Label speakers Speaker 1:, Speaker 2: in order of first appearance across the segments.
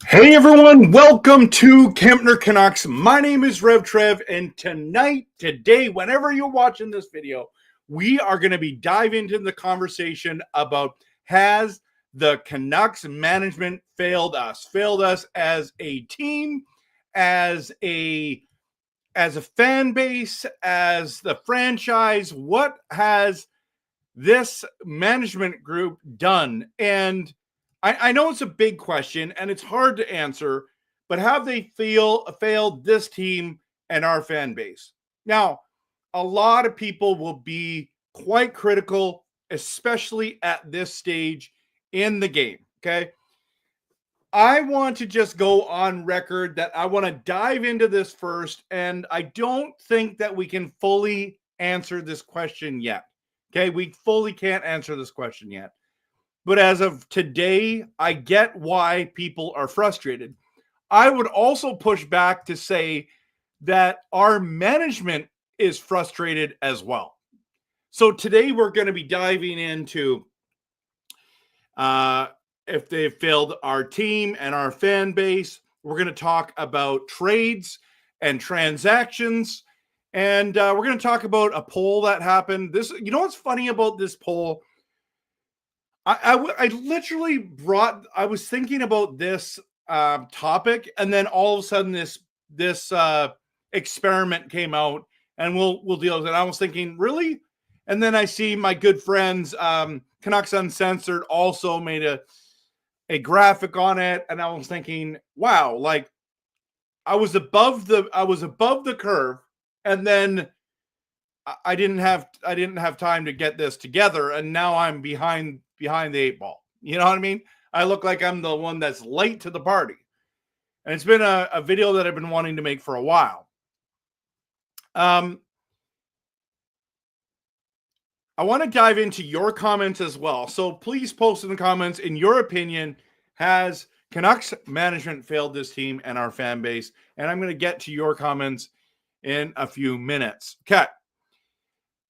Speaker 1: Hey everyone, welcome to Kempner Canucks. My name is RevTrev, and today, whenever you're watching this video, we are going to be diving into the conversation about has the Canucks management failed us as a team, as a fan base, as the franchise. What has this management group done? And I know it's a big question and it's hard to answer, but have they failed this team and our fan base? Now, a lot of people will be quite critical, especially at this stage in the game, okay? I want to just go on record that I want to dive into this first, and I don't think that we can fully answer this question yet, okay? We fully can't answer this question yet. But as of today, I get why people are frustrated. I would also push back to say that our management is frustrated as well. So today we're going to be diving into if they failed our team and our fan base. We're going to talk about trades and transactions. And we're going to talk about a poll that happened. You know what's funny about this poll? I literally I was thinking about this topic, and then all of a sudden this experiment came out, and we'll deal with it. I was thinking, really? And then I see my good friends Canucks Uncensored also made a graphic on it, and I was thinking, wow, like I was above the curve, and then I didn't have time to get this together, and now I'm behind the eight ball. You know what I mean? I look like I'm the one that's late to the party. And it's been a video that I've been wanting to make for a while. I want to dive into your comments as well. So please post in the comments, in your opinion, has Canucks management failed this team and our fan base? And I'm going to get to your comments in a few minutes. Okay.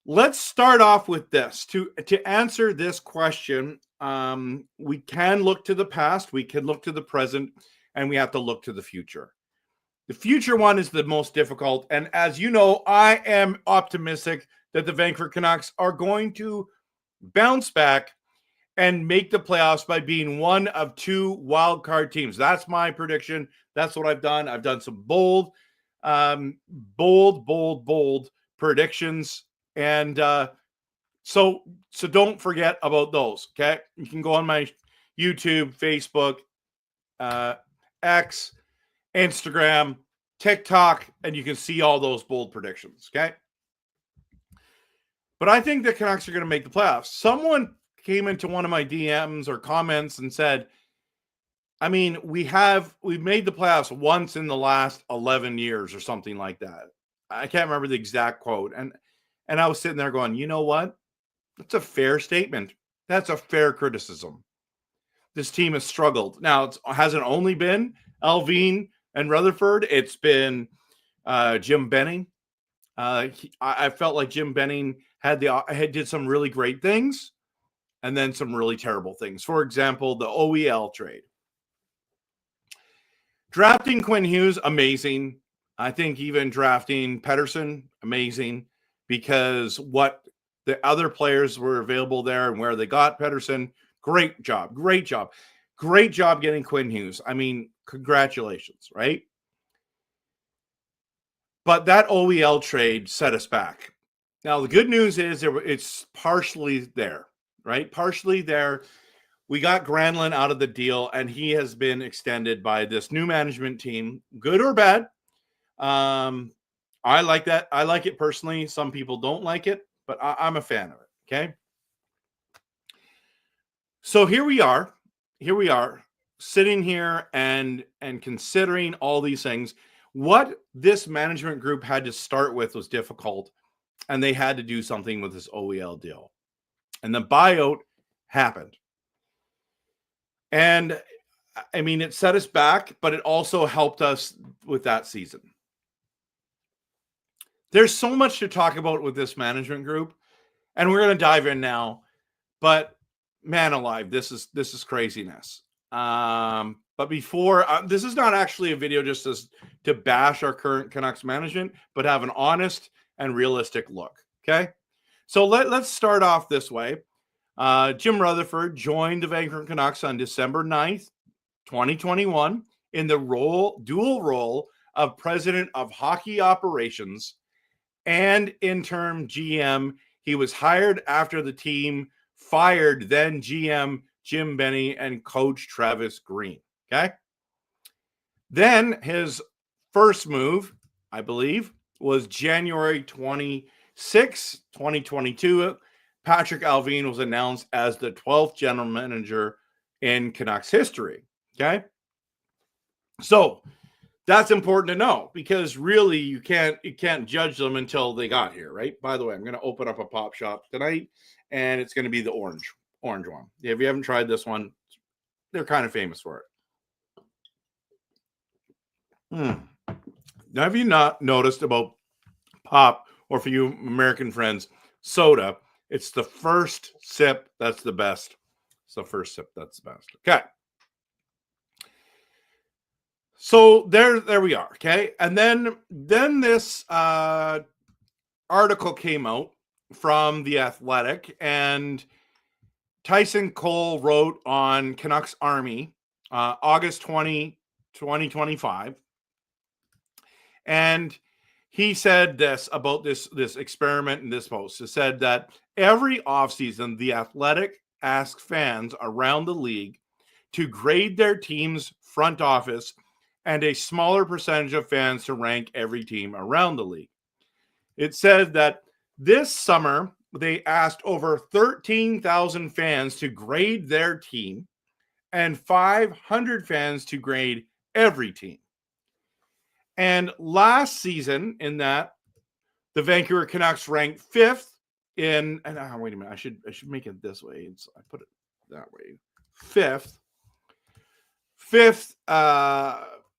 Speaker 1: Let's start off with this. To answer this question, we can look to the past, we can look to the present, and we have to look to the future. The future one is the most difficult, and as you know, I am optimistic that the Vancouver Canucks are going to bounce back and make the playoffs by being one of two wild card teams. That's my prediction. That's what I've done. I've done some bold predictions. And so don't forget about those, okay? You can go on my YouTube, Facebook, X, Instagram, TikTok, and you can see all those bold predictions, okay? But I think the Canucks are going to make the playoffs. Someone came into one of my DMs or comments and said, I mean, we've made the playoffs once in the last 11 years or something like that. I can't remember the exact quote. And I was sitting there going, you know what? That's a fair statement. That's a fair criticism. This team has struggled. Now, it hasn't only been Allvin and Rutherford. It's been Jim Benning. I felt like Jim Benning did some really great things and then some really terrible things. For example, the OEL trade. Drafting Quinn Hughes, amazing. I think even drafting Pettersson, amazing. Because what the other players were available there and where they got Pettersson, Great job. Great job. Great job getting Quinn Hughes. I mean, congratulations, right? But that OEL trade set us back. Now, the good news is it's partially there, right? Partially there. We got Granlund out of the deal, and he has been extended by this new management team, good or bad. I like that. I like it personally. Some people don't like it, but I'm a fan of it. Okay. So here we are. Here we are sitting here and considering all these things. What this management group had to start with was difficult, and they had to do something with this OEL deal. And the buyout happened. And I mean, it set us back, but it also helped us with that season. There's so much to talk about with this management group, and we're going to dive in now. But man alive, this is craziness. But before, this is not actually a video just to bash our current Canucks management, but have an honest and realistic look. Okay, so let's start off this way. Jim Rutherford joined the Vancouver Canucks on December 9th, 2021 in the dual role of president of hockey operations and interim GM. He was hired after the team fired then GM Jim Benny and coach Travis Green. Okay. Then his first move, I believe, was January 26, 2022. Patrik Allvin was announced as the 12th general manager in Canucks history. Okay. So that's important to know because really you can't judge them until they got here, right? By the way, I'm going to open up a pop shop tonight and it's going to be the orange one. If you haven't tried this one, they're kind of famous for it. Now, have you not noticed about pop, or for you American friends, soda? It's the first sip that's the best. It's the first sip that's the best. Okay. So there we are. Okay. And then this article came out from The Athletic, and Tyson Cole wrote on Canucks Army, August 20, 2025. And he said this about this experiment in this post. It said that every offseason, The Athletic asks fans around the league to grade their team's front office and a smaller percentage of fans to rank every team around the league. It said that this summer, they asked over 13,000 fans to grade their team and 500 fans to grade every team. And last season, in that, the Vancouver Canucks ranked fifth in. And wait a minute, I should make it this way. I put it that way. Fifth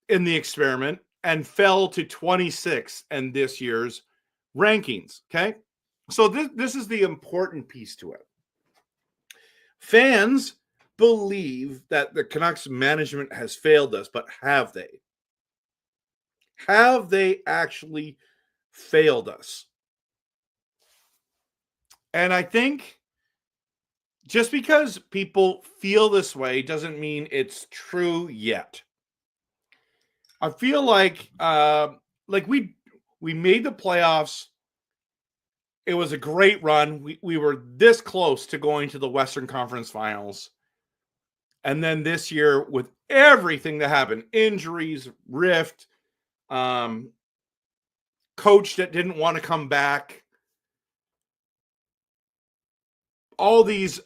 Speaker 1: in the experiment, and fell to 26th in this year's rankings. Okay, so this is the important piece to it. Fans believe that the Canucks management has failed us, but have they? Have they actually failed us? And I think just because people feel this way doesn't mean it's true yet. I feel like we made the playoffs. It was a great run. We were this close to going to the Western Conference Finals. And then this year, with everything that happened, injuries, rift, coach that didn't want to come back, all these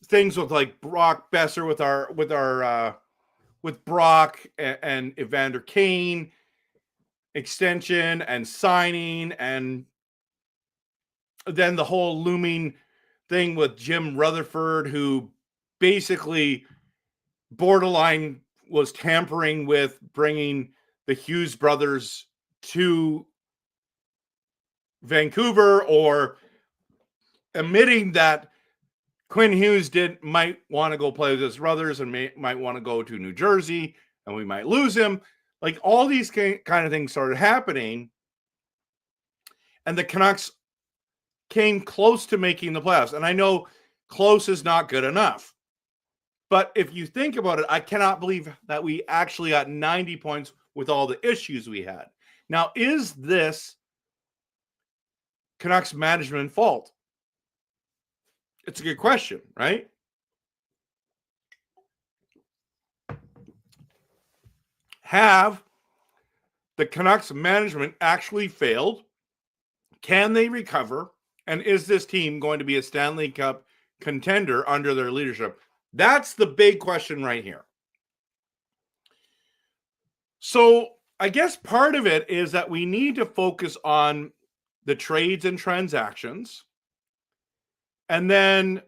Speaker 1: things with like Brock Besser with Brock and Evander Kane extension and signing, and then the whole looming thing with Jim Rutherford, who basically borderline was tampering with bringing the Hughes brothers to Vancouver, or admitting that Quinn Hughes might want to go play with his brothers and might want to go to New Jersey, and we might lose him. Like, all these kind of things started happening, and the Canucks came close to making the playoffs. And I know close is not good enough. But if you think about it, I cannot believe that we actually got 90 points with all the issues we had. Now, is this Canucks management fault? It's a good question, right? Have the Canucks management actually failed? Can they recover? And is this team going to be a Stanley Cup contender under their leadership? That's the big question right here. So I guess part of it is that we need to focus on the trades and transactions. And then,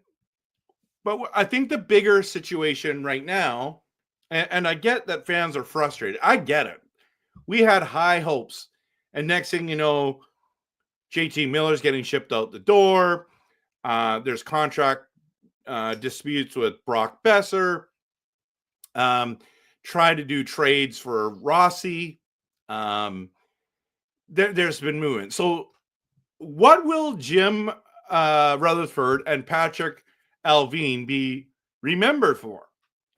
Speaker 1: but I think the bigger situation right now, and I get that fans are frustrated. I get it. We had high hopes. And next thing you know, JT Miller's getting shipped out the door. There's contract disputes with Brock Besser. Try to do trades for Rossi. There's been movement. So what will Jim Rutherford and Patrik Allvin be remembered for?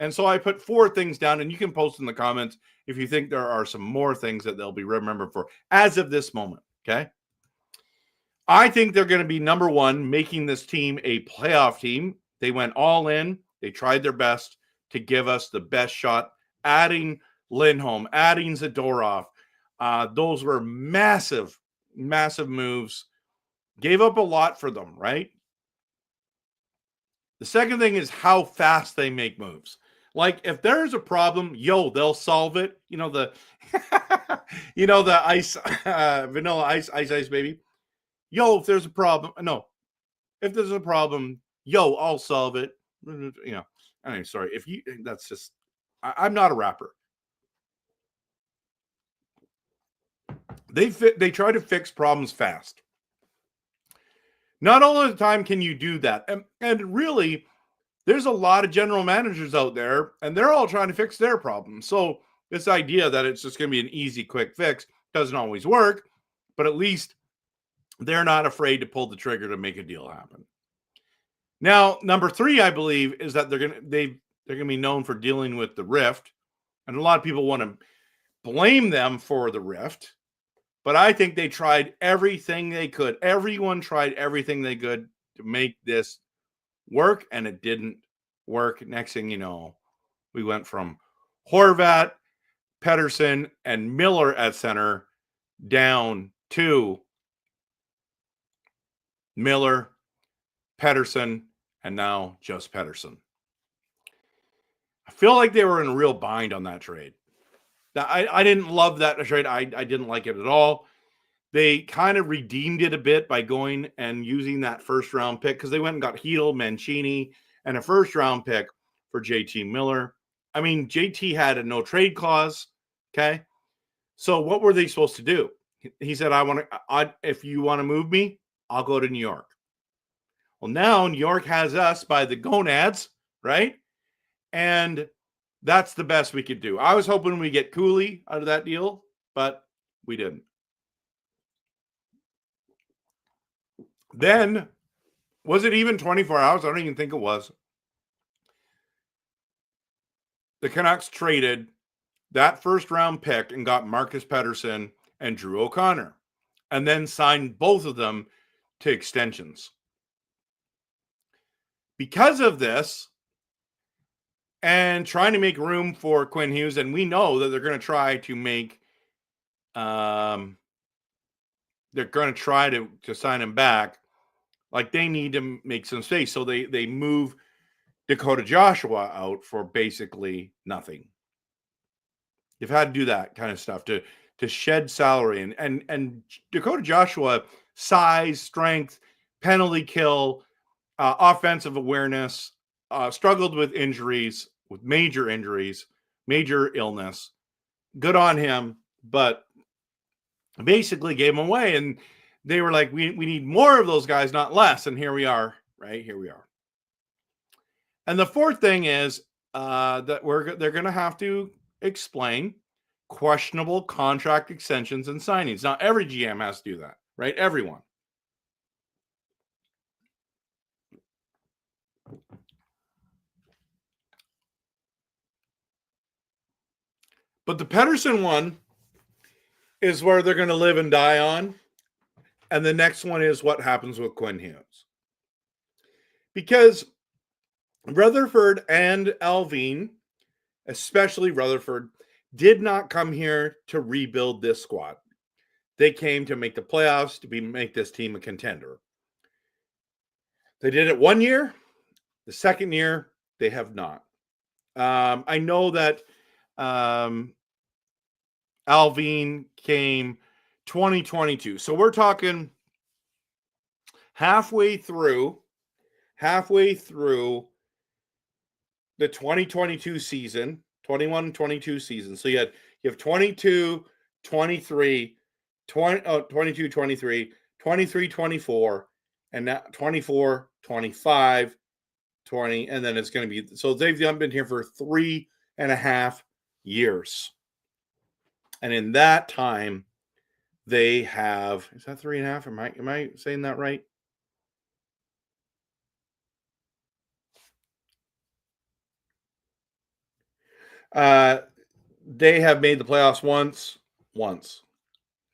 Speaker 1: And so I put 4 things down, and you can post in the comments if you think there are some more things that they'll be remembered for as of this moment, okay? I think they're going to be number 1, making this team a playoff team. They went all in. They tried their best to give us the best shot, adding Lindholm, adding Zadorov. Those were massive, massive moves. Gave up a lot for them, right? The second thing is how fast they make moves. Like if there's a problem, they'll solve it. You know, the the ice, vanilla ice, baby. If there's a problem, if there's a problem, I'll solve it. Anyway, sorry. That's just, I'm not a rapper. They try to fix problems fast. Not all of the time can you do that. And really, there's a lot of general managers out there, and they're all trying to fix their problems. So this idea that it's just going to be an easy, quick fix doesn't always work, but at least they're not afraid to pull the trigger to make a deal happen. Now, number 3, I believe, is that they're going to be known for dealing with the rift, and a lot of people want to blame them for the rift. But I think they tried everything they could. Everyone tried everything they could to make this work, and it didn't work. Next thing you know, we went from Horvat, Pettersson, and Miller at center down to Miller, Pettersson, and now just Pettersson. I feel like they were in a real bind on that trade. I didn't love that trade. I didn't like it at all. They kind of redeemed it a bit by going and using that first-round pick because they went and got Hedl, Mancini, and a first-round pick for JT Miller. I mean, JT had a no-trade clause, okay? So what were they supposed to do? He said, if you want to move me, I'll go to New York. Well, now New York has us by the gonads, right? And that's the best we could do. I was hoping we get Cooley out of that deal, but we didn't. Then, was it even 24 hours? I don't even think it was. The Canucks traded that first-round pick and got Marcus Pettersson and Drew O'Connor, and then signed both of them to extensions. Because of this, and trying to make room for Quinn Hughes, and we know that they're going to try to make, they're going to try to sign him back. Like they need to make some space, so they move Dakota Joshua out for basically nothing. They've had to do that kind of stuff to shed salary, and Dakota Joshua, size, strength, penalty kill, offensive awareness. Struggled with injuries, with major injuries, major illness. Good on him, but basically gave him away. And they were like, we need more of those guys, not less. And here we are, right? Here we are. And the fourth thing is that they're going to have to explain questionable contract extensions and signings. Now, every GM has to do that, right? Everyone. But the Pettersson one is where they're going to live and die on. And the next one is what happens with Quinn Hughes. Because Rutherford and Allvin, especially Rutherford, did not come here to rebuild this squad. They came to make the playoffs, to make this team a contender. They did it 1 year. The second year, they have not. I know that Allvin came 2022. So we're talking halfway through the 2022 season, 21-22 season. So you have 22, 23, 22, 23, 23, 24, and now 24, 25, 20, and then it's going to be, so they've been here for 3.5 years. And in that time, they have, is that 3.5? Am I saying that right? They have made the playoffs once.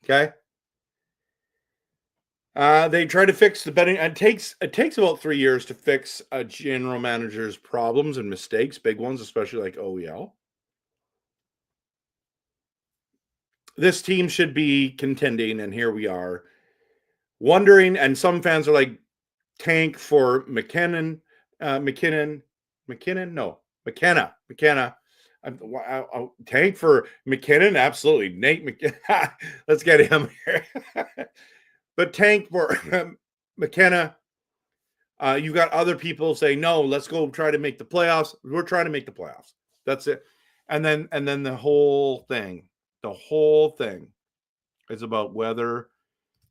Speaker 1: Okay. They try to fix the betting. It takes about 3 years to fix a general manager's problems and mistakes, big ones, especially like OEL. This team should be contending, and here we are wondering. And some fans are like, tank for McKenna. Tank for McKinnon, absolutely. Nate McKinnon, let's get him here. But tank for McKenna. You've got other people saying, no, let's go try to make the playoffs. We're trying to make the playoffs. That's it. And then the whole thing is about whether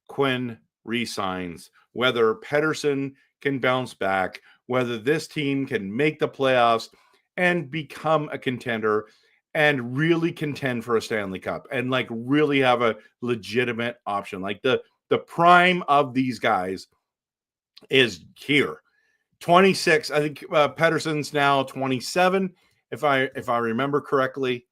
Speaker 1: Quinn resigns, whether Pettersson can bounce back, whether this team can make the playoffs and become a contender and really contend for a Stanley Cup and like really have a legitimate option. Like the prime of these guys is here. 26. I think Pettersson's now 27, if I remember correctly.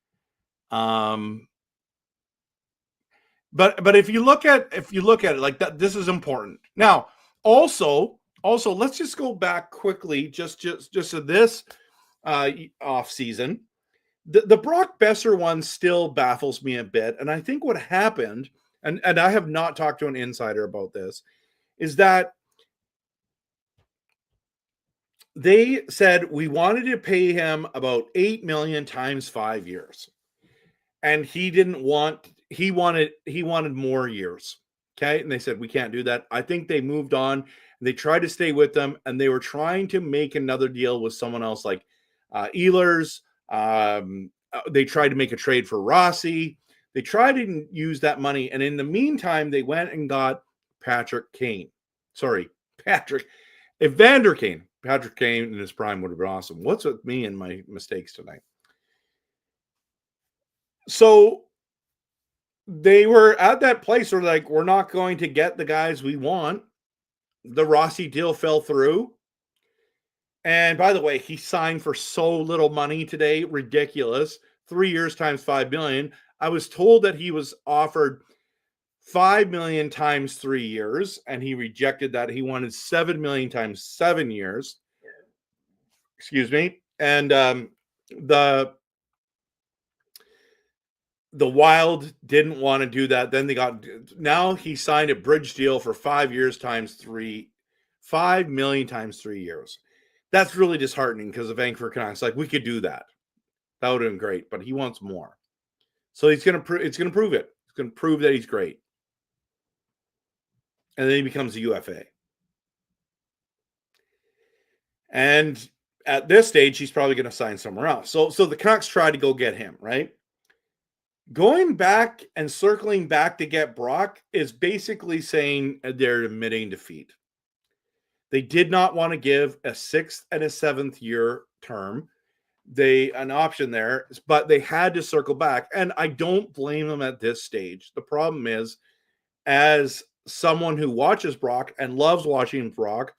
Speaker 1: But if you look at it like that, this is important. Now, also, let's just go back quickly, just to this off season. The Brock Besser one still baffles me a bit, and I think what happened, and I have not talked to an insider about this, is that they said we wanted to pay him about $8 million times 5 years, and he didn't want. He wanted more years. Okay. And they said, we can't do that. I think they moved on and they tried to stay with them, and they were trying to make another deal with someone else like Ehlers. They tried to make a trade for Rossi. They tried to use that money. And in the meantime, they went and got Evander Kane. Patrick Kane in his prime would have been awesome. What's with me and my mistakes tonight? So they were at that place where like, we're not going to get the guys we want. The Rossi deal fell through. And by the way, he signed for so little money today. Ridiculous. 3 years times $5 million. I was told that he was offered $5 million times 3 years, and he rejected that. He wanted $7 million times 7 years. Excuse me. And the Wild didn't want to do that. Then now he signed a bridge deal for 5 years times 3, $5 million times 3 years. That's really disheartening because the Vancouver Canucks, like, we could do that. That would have been great, but he wants more. So it's going to prove it. It's going to prove that he's great. And then he becomes a UFA. And at this stage, he's probably going to sign somewhere else. So the Canucks tried to go get him, right? Going back and circling back to get Brock is basically saying they're admitting defeat. They did not want to give a 6th and a 7th year term. An option there, but they had to circle back. And I don't blame them at this stage. The problem is, as someone who watches Brock and loves watching Brock,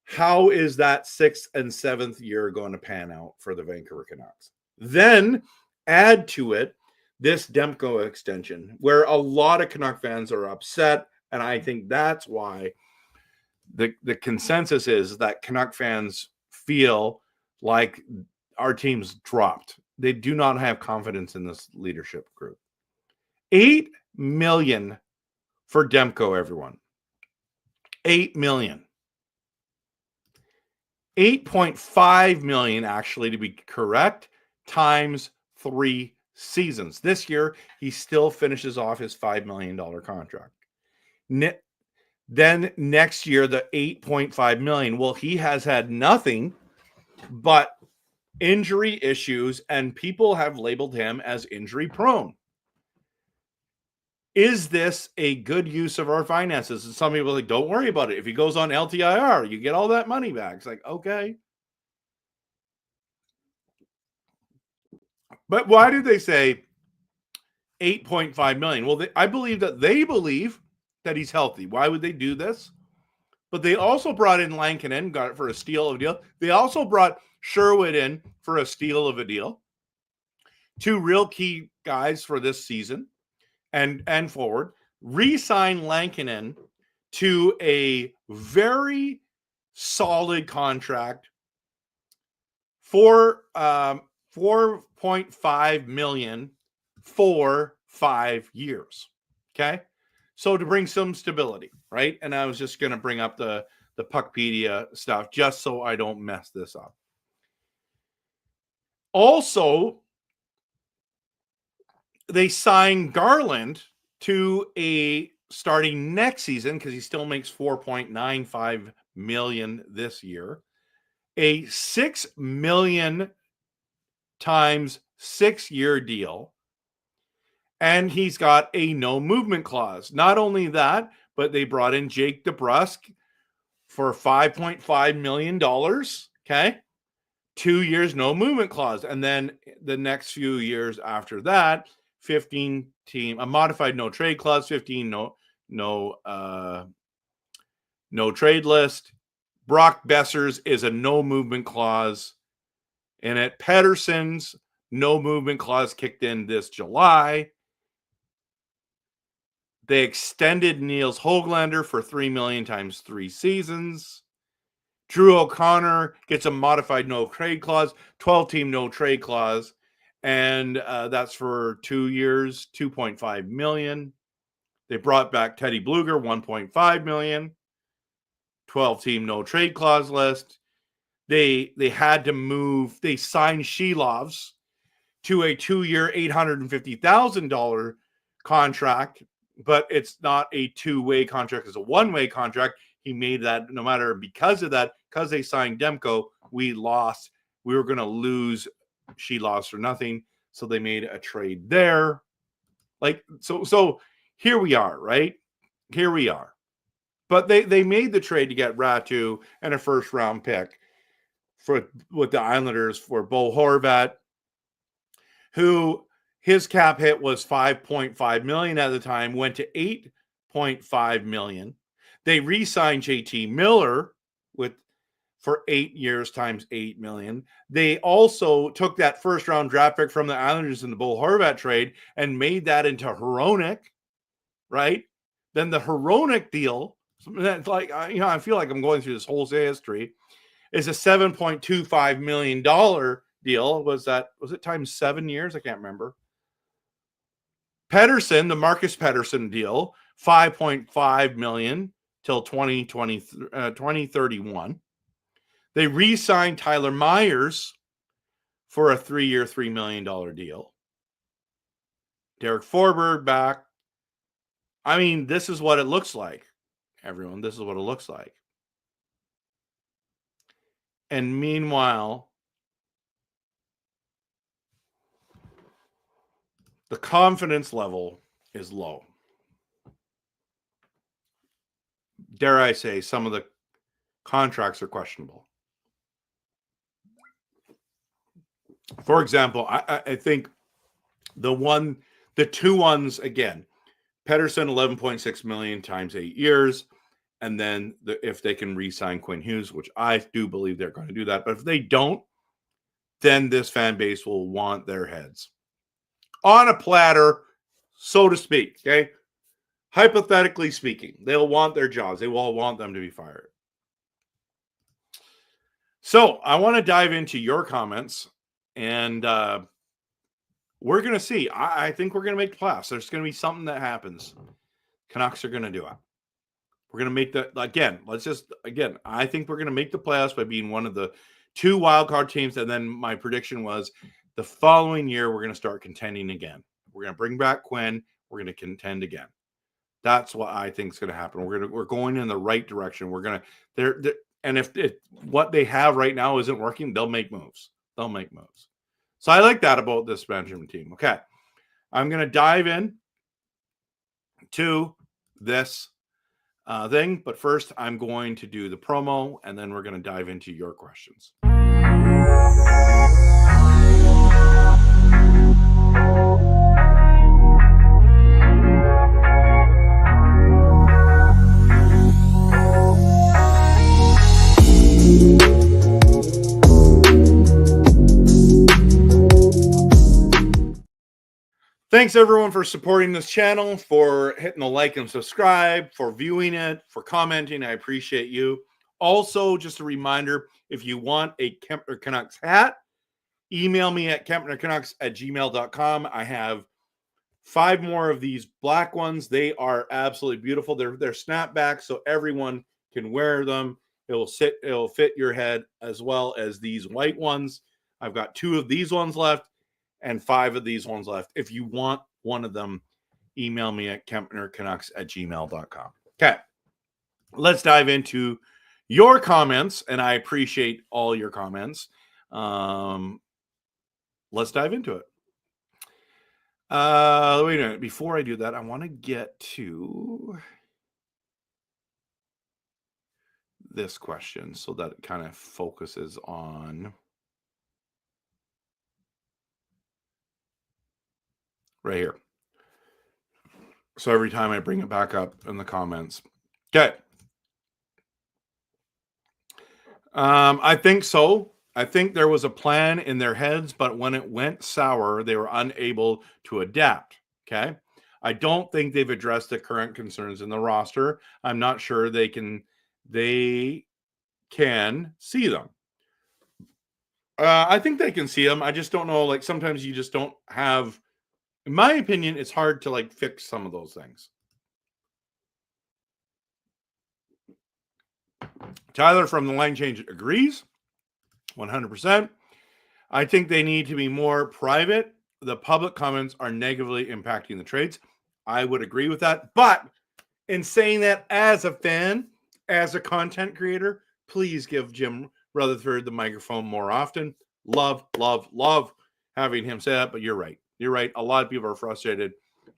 Speaker 1: how is that 6th and 7th year going to pan out for the Vancouver Canucks? Then add to it this Demko extension, where a lot of Canuck fans are upset, and I think that's why the consensus is that Canuck fans feel like our team's dropped. They do not have confidence in this leadership group. $8 million for Demko, everyone. $8 million. $8.5 million, actually, to be correct, times 3 seasons. This year, he still finishes off his $5 million contract. Then next year, the $8.5 million. Well, he has had nothing but injury issues, and people have labeled him as injury prone. Is this a good use of our finances? And some people are like, don't worry about it. If he goes on LTIR, you get all that money back. It's like, okay. But why did they say $8.5 million? Well, I believe that they believe that he's healthy. Why would they do this? But they also brought in Lankinen, got it for a steal of a deal. They also brought Sherwood in for a steal of a deal. 2 real key guys for this season and forward. Re-sign Lankinen to a very solid contract for $4.5 million for 5 years. Okay. So to bring some stability, right? And I was just going to bring up the Puckpedia stuff just so I don't mess this up. Also, they signed Garland to a starting next season, because he still makes $4.95 million this year, a $6 million times 6-year deal. And he's got a no movement clause. Not only that, but they brought in Jake DeBrusk for $5.5 million. Okay. 2 years, no movement clause. And then the next few years after that, 15 team, a modified no trade clause, 15 no trade list. Brock Besser's is a no movement clause. And at Pettersson's no movement clause kicked in this July. They extended Niels Höglander for $3 million times 3 seasons. Drew O'Connor gets a modified no trade clause, 12-team no trade clause, and that's for 2 years, $2.5 million. They brought back Teddy Bluger, $1.5 million, 12-team no trade clause list. They had to move. They signed Shelovs to a 2-year, $850,000 contract, but it's not a 2-way contract. It's a 1-way contract. He made that no matter, because of that, because they signed Demko, we lost. We were going to lose Shelovs for nothing. So they made a trade there. Like, so here we are, right? Here we are. But they made the trade to get Ratu and a first-round pick with the Islanders for Bo Horvat, who his cap hit was $5.5 million at the time, went to $8.5 million. They re-signed JT Miller for 8 years times $8 million. They also took that first-round draft pick from the Islanders in the Bo Horvat trade and made that into Hronek, right? Then the Hronek deal, that's like, I feel like I'm going through this whole history, is a $7.25 million deal. Was it times 7 years? I can't remember. Pettersson, the Marcus Pettersson deal, $5.5 million till 2031. They re-signed Tyler Myers for a 3-year, $3 million deal. Derek Forberg back. I mean, this is what it looks like, everyone. This is what it looks like. And meanwhile, the confidence level is low. Dare I say, some of the contracts are questionable. For example, I think the 2 ones, again, Pettersson, $11.6 million times 8 years. And then if they can re-sign Quinn Hughes, which I do believe they're going to do that. But if they don't, then this fan base will want their heads. on a platter, so to speak. Okay. Hypothetically speaking, they'll want their jobs. They will want them to be fired. So I want to dive into your comments, and we're going to see. I think we're going to make the playoffs. There's going to be something that happens. Canucks are going to do it. We're going to make the, again, I think we're going to make the playoffs by being one of the 2 wildcard teams. And then my prediction was the following year, we're going to start contending again. We're going to bring back Quinn. We're going to contend again. That's what I think is going to happen. We're going in the right direction. We're going to, and if what they have right now isn't working, they'll make moves. So I like that about this management team. Okay. I'm going to dive in to this thing, but first I'm going to do the promo, and then we're going to dive into your questions. Thanks everyone for supporting this channel, for hitting the like and subscribe, for viewing it, for commenting. I appreciate you. Also, just a reminder, if you want a Kempner Canucks hat, email me at kempnercanucks@gmail.com. I have 5 more of these black ones. They are absolutely beautiful. They're snapbacks, so everyone can wear them. It'll fit your head, as well as these white ones. I've got 2 of these ones left and 5 of these ones left. If you want one of them, email me at kempnercanucks@gmail.com. Okay, let's dive into your comments, and I appreciate all your comments. Let's dive into it. Wait a minute. Before I do that, I want to get to this question so that it kind of focuses on right here. So every time I bring it back up in the comments. Okay. I think so. I think there was a plan in their heads, but when it went sour, they were unable to adapt. Okay. I don't think they've addressed the current concerns in the roster. I'm not sure they can see them. I think they can see them. I just don't know. Like, sometimes you just don't have, in my opinion, it's hard to like fix some of those things. Tyler from the Line Change agrees 100%. I think they need to be more private. The public comments are negatively impacting the trades. I would agree with that. But in saying that, as a fan, as a content creator, please give Jim Rutherford the microphone more often. Love having him say that, but you're right. You're right. A lot of people are frustrated.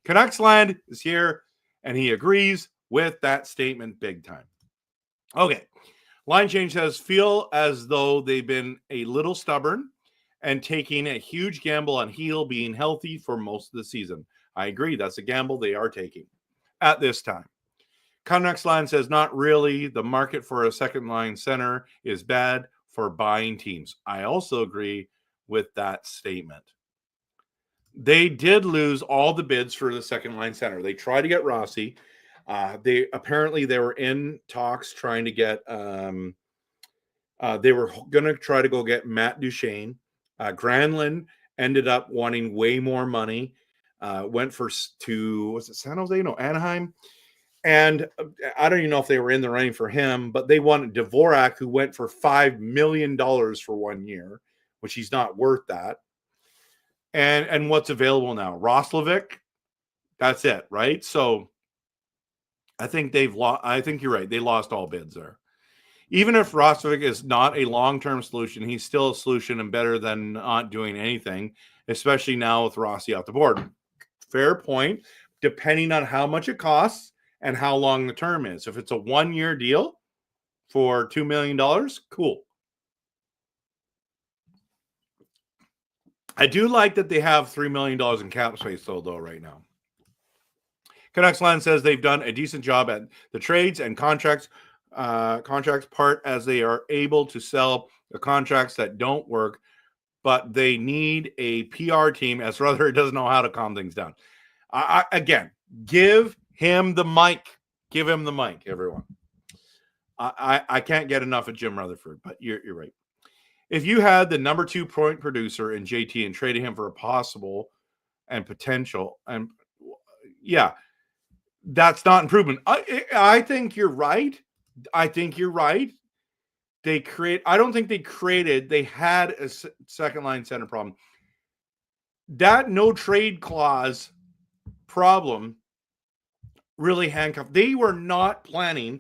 Speaker 1: Canucks Land is here, and he agrees with that statement big time. Okay. Line Change says, feel as though they've been a little stubborn and taking a huge gamble on Heel being healthy for most of the season. I agree. That's a gamble they are taking at this time. Canucks Line says, not really. The market for a second line center is bad for buying teams. I also agree with that statement. They did lose all the bids for the second line center. They tried to get Rossi. They were in talks trying to get they were going to try to go get Matt Duchene. Granlund ended up wanting way more money. Went to was it San Jose? No, Anaheim. And I don't even know if they were in the running for him, but they wanted Dvorak, who went for $5 million for 1 year, which he's not worth that. And what's available now? Roslovic. That's it, right? So I think they've lost. I think you're right. They lost all bids there. Even if Roslovic is not a long-term solution, he's still a solution and better than not doing anything, especially now with Rossi off the board. Fair point, depending on how much it costs and how long the term is. If it's a 1-year deal for $2 million, cool. I do like that they have $3 million in cap space, though, right now. Canucks Line says they've done a decent job at the trades and contracts part, as they are able to sell the contracts that don't work but they need a PR team, as Rutherford doesn't know how to calm things down. Again, give him the mic. Give him the mic, everyone. I can't get enough of Jim Rutherford, but you're right. If you had the number 2 point producer in JT and traded him for a possible and potential, and yeah, that's not improvement. I think you're right. I think you're right. I don't think they had a second line center problem. That no trade clause problem really handcuffed. They were not planning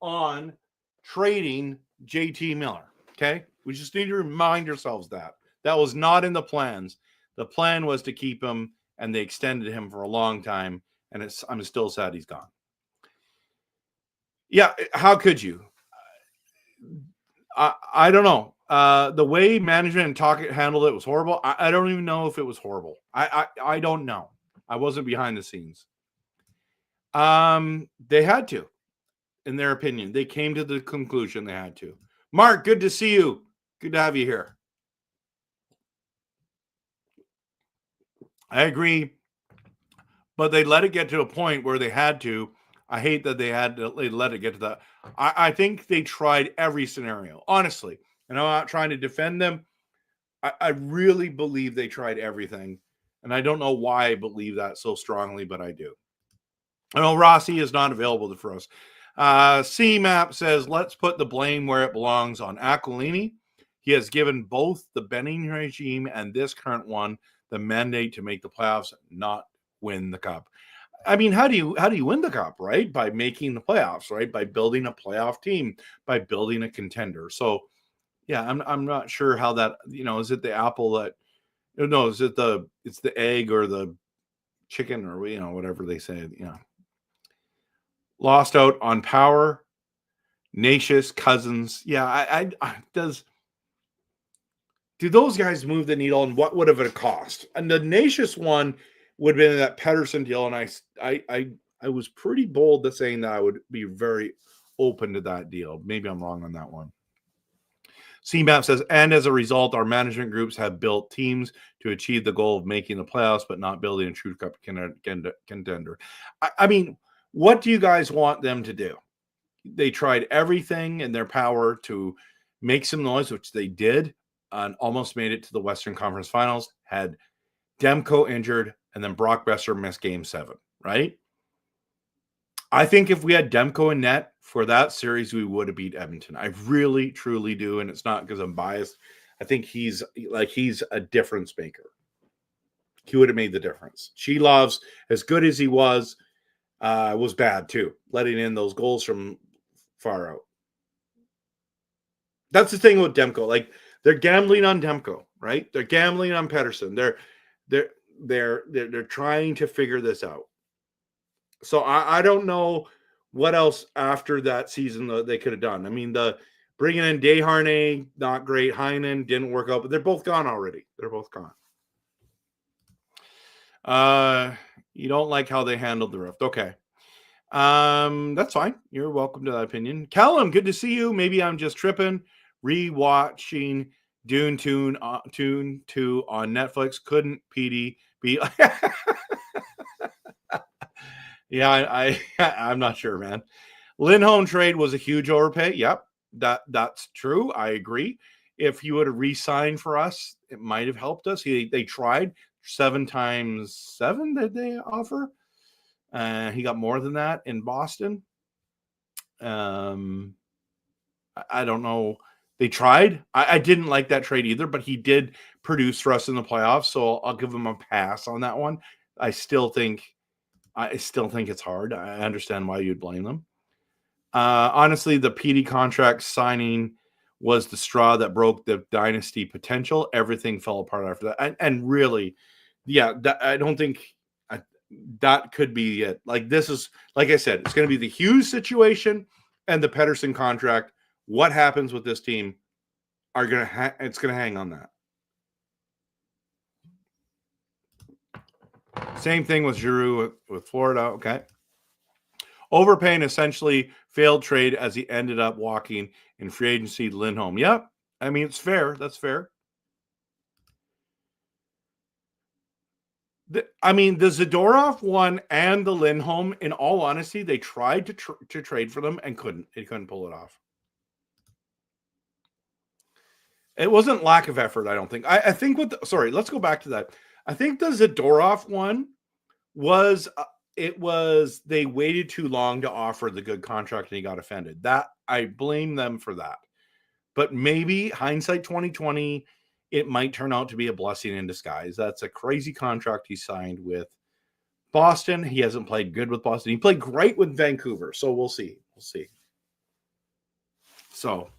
Speaker 1: on trading JT Miller. Okay. We just need to remind ourselves that was not in the plans. The plan was to keep him, and they extended him for a long time. And I'm still sad he's gone. Yeah. How could you? I don't know. The way management and Tocchet handled it was horrible. I don't even know if it was horrible. I don't know. I wasn't behind the scenes. They had to, in their opinion. They came to the conclusion they had to. Mark, good to see you. Good to have you here. I agree, but they let it get to a point where they had to. I hate that they let it get to that. I think they tried every scenario, honestly. And I'm not trying to defend them. I really believe they tried everything. And I don't know why I believe that so strongly, but I do. I know Rossi is not available for us. CMAP says, let's put the blame where it belongs on Aquilini. He has given both the Benning regime and this current one the mandate to make the playoffs, not win the cup. I mean, how do you win the cup, right? By making the playoffs, right? By building a playoff team, by building a contender. So, yeah, I'm not sure how that, is it the apple that, no, is it it's the egg or the chicken or, whatever they say, Lost out on power, Nashis, Cousins. Yeah, do those guys move the needle, and what would have it cost? And the Nashis one would have been that Pettersson deal, and I was pretty bold to saying that I would be very open to that deal. Maybe I'm wrong on that one. CMAP says, and as a result, our management groups have built teams to achieve the goal of making the playoffs, but not building a true cup contender. I mean, what do you guys want them to do? They tried everything in their power to make some noise, which they did, and almost made it to the Western Conference Finals, had Demko injured, and then Brock Besser missed Game 7, right? I think if we had Demko in net for that series, we would have beat Edmonton. I really, truly do, and it's not because I'm biased. I think he's a difference maker. He would have made the difference. Shelov's, as good as he was bad too, letting in those goals from far out. That's the thing with Demko. Like, they're gambling on Demko, right? They're gambling on Pettersson. They're trying to figure this out. So I don't know what else after that season that they could have done. I mean, the bringing in Desharnais, not great. Heinen didn't work out, but they're both gone already. They're both gone. You don't like how they handled the Rift. Okay. That's fine. You're welcome to that opinion. Callum, good to see you. Maybe I'm just tripping. Rewatching Dune 2 on Netflix. Couldn't PD be... Yeah, I'm not sure, man. Lindholm trade was a huge overpay. Yep, that's true. I agree. If he would have re-signed for us, it might have helped us. They tried 7 times 7 that they offer. He got more than that in Boston. I don't know. They tried. I didn't like that trade either, but he did produce for us in the playoffs, so I'll give him a pass on that one. I still think it's hard. I understand why you'd blame them. Honestly, the PD contract signing was the straw that broke the dynasty potential. Everything fell apart after that. And really, yeah, I don't think that could be it. Like, this is, like I said, it's going to be the Hughes situation and the Pettersson contract. What happens with this team it's going to hang on that. Same thing with Giroux with Florida. Okay. Overpaying essentially failed trade as he ended up walking in free agency. Lindholm. Yep. I mean, it's fair. That's fair. The Zadorov one and the Lindholm, in all honesty, they tried to trade for them and couldn't. They couldn't pull it off. It wasn't lack of effort, I don't think. I think let's go back to that. I think the Zadorov one was they waited too long to offer the good contract and he got offended. That I blame them for that. But maybe hindsight 2020, it might turn out to be a blessing in disguise. That's a crazy contract he signed with Boston. He hasn't played good with Boston. He played great with Vancouver. So we'll see. So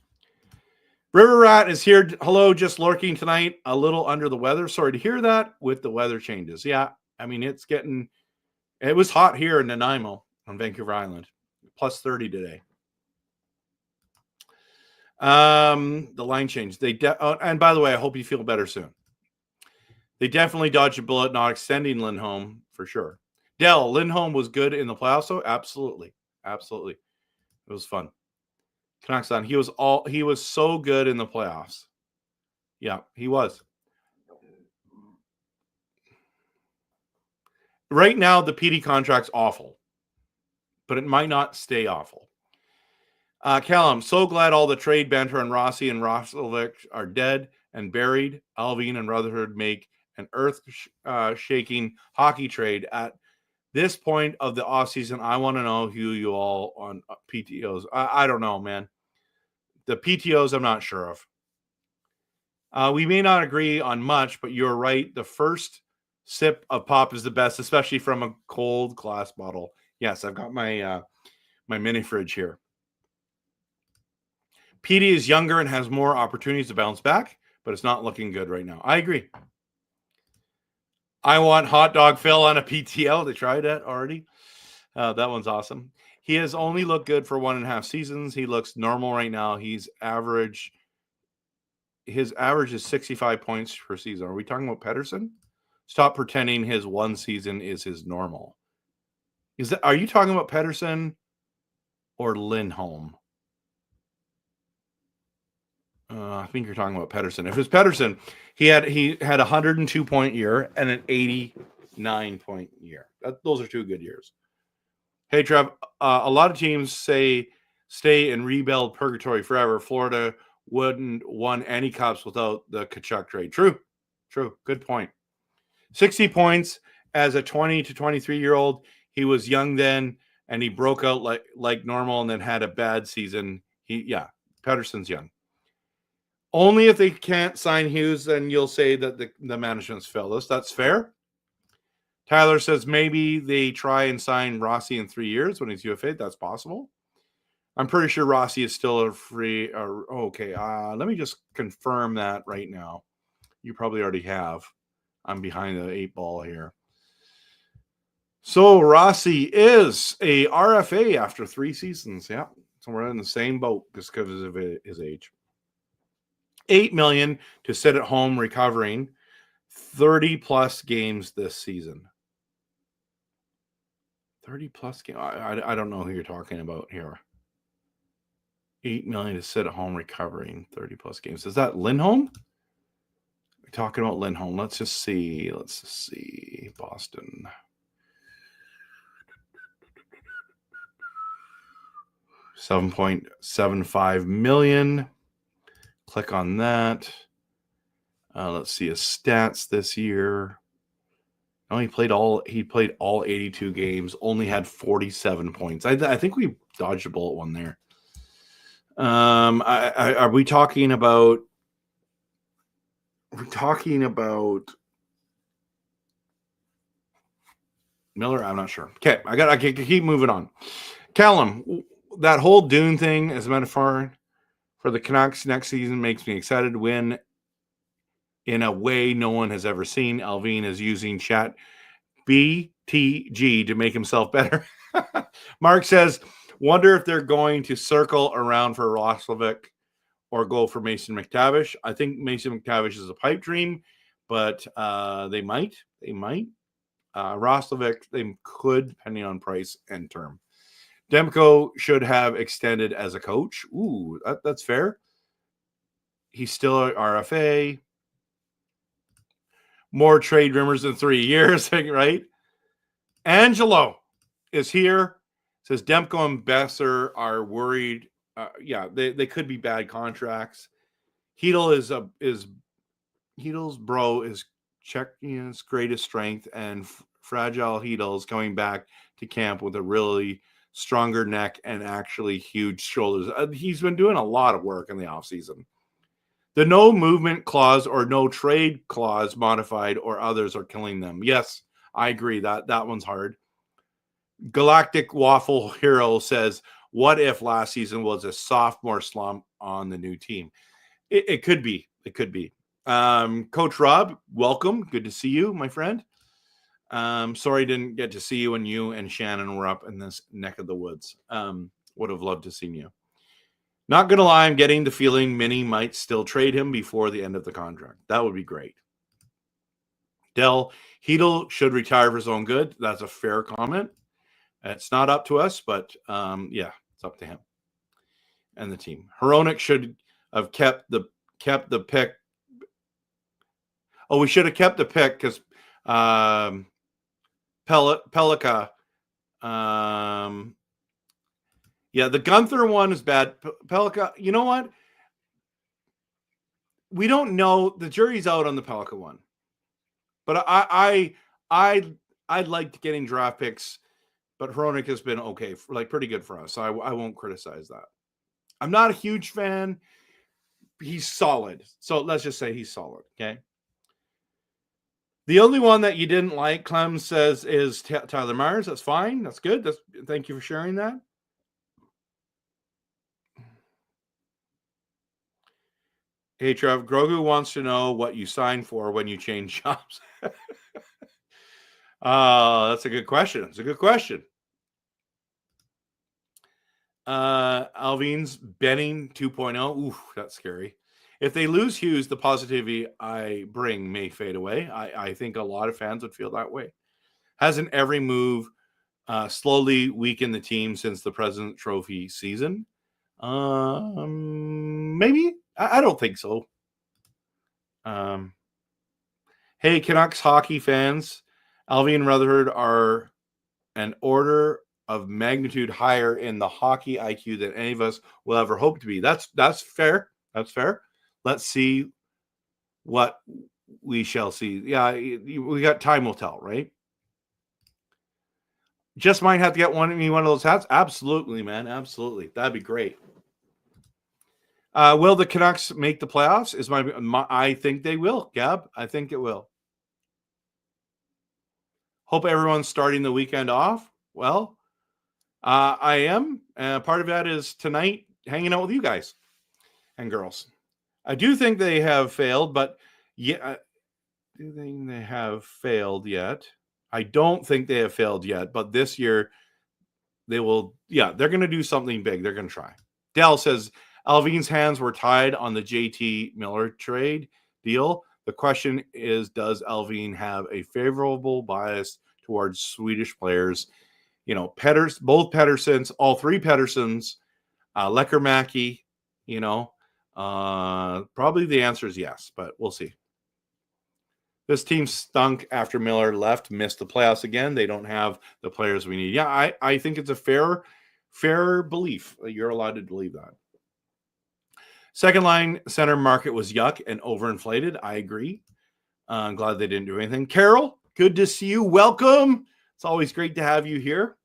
Speaker 1: River Rat is here. Hello, just lurking tonight. A little under the weather. Sorry to hear that with the weather changes. Yeah, I mean, it was hot here in Nanaimo on Vancouver Island. Plus 30 today. The line change. And by the way, I hope you feel better soon. They definitely dodged a bullet not extending Lindholm for sure. Dell, Lindholm was good in the playoffs, so absolutely. It was fun. Canucks on. He was so good in the playoffs. Yeah, he was. Right now, the PD contract's awful, but it might not stay awful. Callum, so glad all the trade banter on Rossi and Roslovic are dead and buried. Allvin and Rutherford make an earth-shaking hockey trade. At this point of the offseason, I want to know who you all on PTOs. I don't know, man. The PTOs, I'm not sure of. We may not agree on much, but you're right. The first sip of pop is the best, especially from a cold glass bottle. Yes, I've got my my mini fridge here. PD is younger and has more opportunities to bounce back, but it's not looking good right now. I agree. I want Hot Dog Phil on a PTL. They tried that already. That one's awesome. He has only looked good for 1.5 seasons. He looks normal right now. His average is 65 points per season. Are we talking about Pettersson? Stop pretending his one season is his normal. Are you talking about Pettersson or Lindholm? I think you're talking about Pettersson. If it's Pettersson, he had a 102-point year and an 89-point year. Those are 2 good years. Hey, Trev, a lot of teams say stay in rebuild purgatory forever. Florida wouldn't won any cups without the Tkachuk trade. True. Good point. 60 points as a 20 to 23-year-old. He was young then, and he broke out like normal and then had a bad season. Pettersson's young. Only if they can't sign Hughes, then you'll say that the management's failed us. That's fair. Tyler says maybe they try and sign Rossi in 3 years when he's UFA. That's possible. I'm pretty sure Rossi is still a free. Okay, let me just confirm that right now. You probably already have. I'm behind the 8 ball here. So Rossi is a RFA after 3 seasons. Yeah, so we're in the same boat just because of his age. $8 million to sit at home recovering. 30-plus games this season. 30-plus games. I don't know who you're talking about here. $8 million to sit at home recovering. 30-plus games. Is that Lindholm? We're talking about Lindholm. Let's just see. Boston. $7.75 million. Click on that. Let's see his stats this year. Oh, he played all 82 games. Only had 47 points. I think we dodged a bullet one there. Are we talking about? We're talking about Miller. I'm not sure. Okay, I can keep moving on. Callum, that whole Dune thing as a metaphor for the Canucks next season makes me excited to win in a way no one has ever seen. Allvin is using chat BTG to make himself better. Mark says, wonder if they're going to circle around for Roslovic or go for Mason McTavish. I think Mason McTavish is a pipe dream, but they might. Roslovic, they could, depending on price and term. Demko should have extended as a coach. Ooh, that's fair. He's still a RFA. More trade rumors in 3 years, right? Angelo is here. Says Demko and Besser are worried. They could be bad contracts. Heedle's bro is checking his greatest strength, and fragile Heedle's coming back to camp with a really stronger neck and actually huge shoulders. He's been doing a lot of work in the offseason. The no movement clause or no trade clause modified or others are killing them. Yes, I agree. That one's hard. Galactic Waffle Hero says, what if last season was a sophomore slump on the new team? It could be. It could be. Coach Rob, welcome. Good to see you, my friend. Sorry I didn't get to see you when you and Shannon were up in this neck of the woods. Would have loved to see you. Not going to lie, I'm getting the feeling Minnie might still trade him before the end of the contract. That would be great. Dell, Heedle should retire for his own good. That's a fair comment. It's not up to us, but it's up to him and the team. Hronek should have kept the pick. Oh, we should have kept the pick because Pelika. The Gunther one is bad. Pelika, you know what? We don't know. The jury's out on the Pelika one. But I'd like getting draft picks, but Hronek has been okay, pretty good for us. So I won't criticize that. I'm not a huge fan. He's solid. So let's just say he's solid, okay? The only one that you didn't like, Clem says, is Tyler Myers. That's fine. That's good. Thank you for sharing that. Hey, Trev, Grogu wants to know what you signed for when you change jobs. That's a good question. It's a good question. Allvin's Benning 2.0. Ooh, that's scary. If they lose Hughes, the positivity I bring may fade away. I think a lot of fans would feel that way. Hasn't every move slowly weakened the team since the President Trophy season? Maybe. I don't think so. Hey, Canucks hockey fans. Allvin and Rutherford are an order of magnitude higher in the hockey IQ than any of us will ever hope to be. That's fair. That's fair. Let's see what we shall see. Yeah, we got time will tell, right? Just might have to get one of those hats. Absolutely, man. Absolutely. That'd be great. Will the Canucks make the playoffs? I think they will, Gab. I think it will. Hope everyone's starting the weekend off. Well, I am. Part of that is tonight hanging out with you guys and girls. I do think they have failed, but do you think they have failed yet? I don't think they have failed yet, but this year they will. Yeah, they're going to do something big. They're going to try. Dell says Allvin's hands were tied on the JT Miller trade deal. The question is, does Allvin have a favorable bias towards Swedish players? Both Petterssons, all three Petterssons, Lekkerimäki, probably the answer is yes, but we'll see. This team stunk after Miller left, missed the playoffs again. They don't have the players we need. Yeah, I think it's a fair belief. You're allowed to believe that. Second line center market was yuck and overinflated. I agree. I'm glad they didn't do anything. Carol, good to see you. Welcome. It's always great to have you here.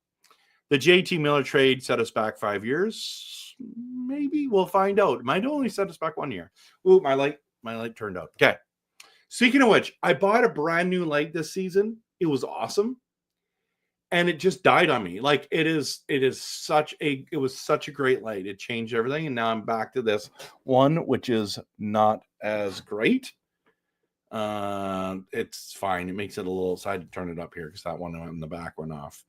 Speaker 1: The JT Miller trade set us back 5 years. Maybe we'll find out. It might only set us back 1 year. Ooh, my light turned out. Okay. Speaking of which, I bought a brand new light this season. It was awesome. And it just died on me. It was such a great light. It changed everything. And now I'm back to this one, which is not as great. It's fine. It makes it a little, so I had to turn it up here because that one in the back went off.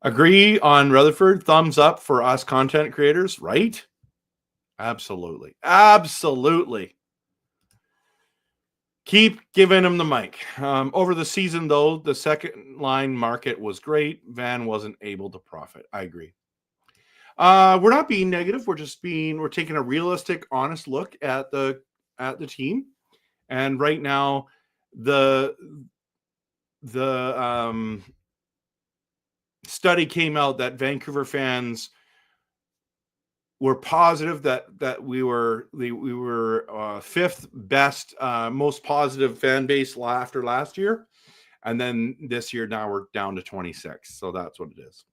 Speaker 1: Agree on Rutherford. Thumbs up for us content creators, right? Absolutely. Absolutely. Keep giving him the mic. Over the season, though, the second line market was great. Van wasn't able to profit. I agree. We're not being negative. We're taking a realistic, honest look at the team. And right now, the study came out that Vancouver fans were positive that we were fifth best, most positive fan base after last year, and then this year now we're down to 26. So that's what it is.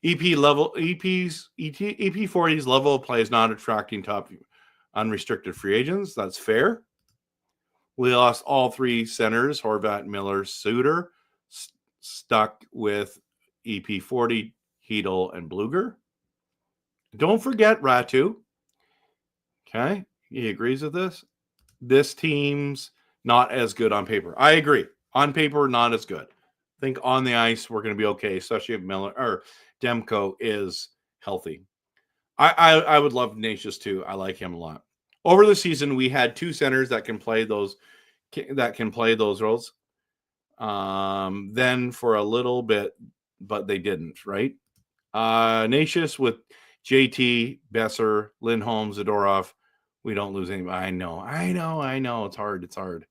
Speaker 1: EP40's level of play is not attracting top unrestricted free agents. That's fair. We lost all three centers, Horvat, Miller, Suter, stuck with EP40, Hedel, and Bluger. Don't forget Ratu. Okay, he agrees with this. This team's not as good on paper. I agree. On paper, not as good. I think on the ice, we're going to be okay, especially if Miller or Demko is healthy. I would love Ignatius too. I like him a lot. Over the season, we had two centers that can play those roles. Then for a little bit, but they didn't, right? Ignatius with JT, Besser, Lindholm, Zadorov. We don't lose anybody. I know. It's hard.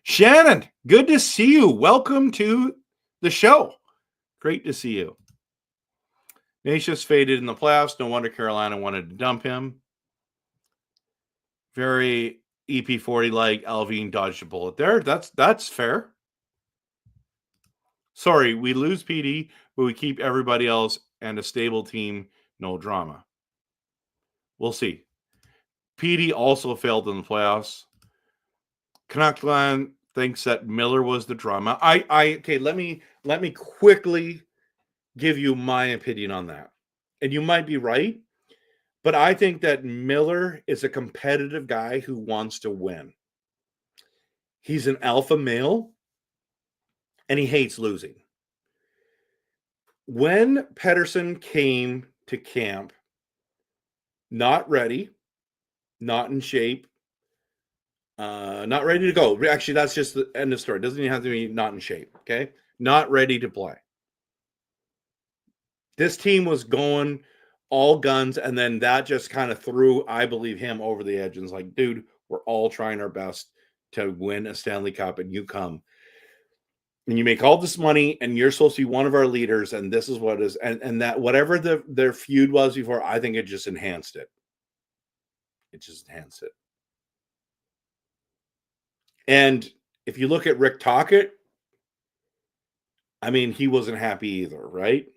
Speaker 1: Shannon, good to see you. Welcome to the show. Great to see you. Ignatius faded in the playoffs. No wonder Carolina wanted to dump him. Very EP40 like. Allvin dodged a bullet there. That's fair. Sorry, we lose PD, but we keep everybody else and a stable team. No drama. We'll see. PD also failed in the playoffs. Canuckland thinks that Miller was the drama. Okay, let me quickly give you my opinion on that. And you might be right, but I think that Miller is a competitive guy who wants to win. He's an alpha male, and he hates losing. When Pettersson came to camp, not ready, not in shape, not ready to go. Actually, that's just the end of the story. It doesn't even have to be not in shape, okay? Not ready to play. This team was going all guns, and then that just kind of threw, I believe, him over the edge. And it's like, dude, we're all trying our best to win a Stanley Cup, and you come. And you make all this money, and you're supposed to be one of our leaders, and this is what is. And that whatever their feud was before, I think it just enhanced it. It just enhanced it. And if you look at Rick Tocchet, I mean, he wasn't happy either, right?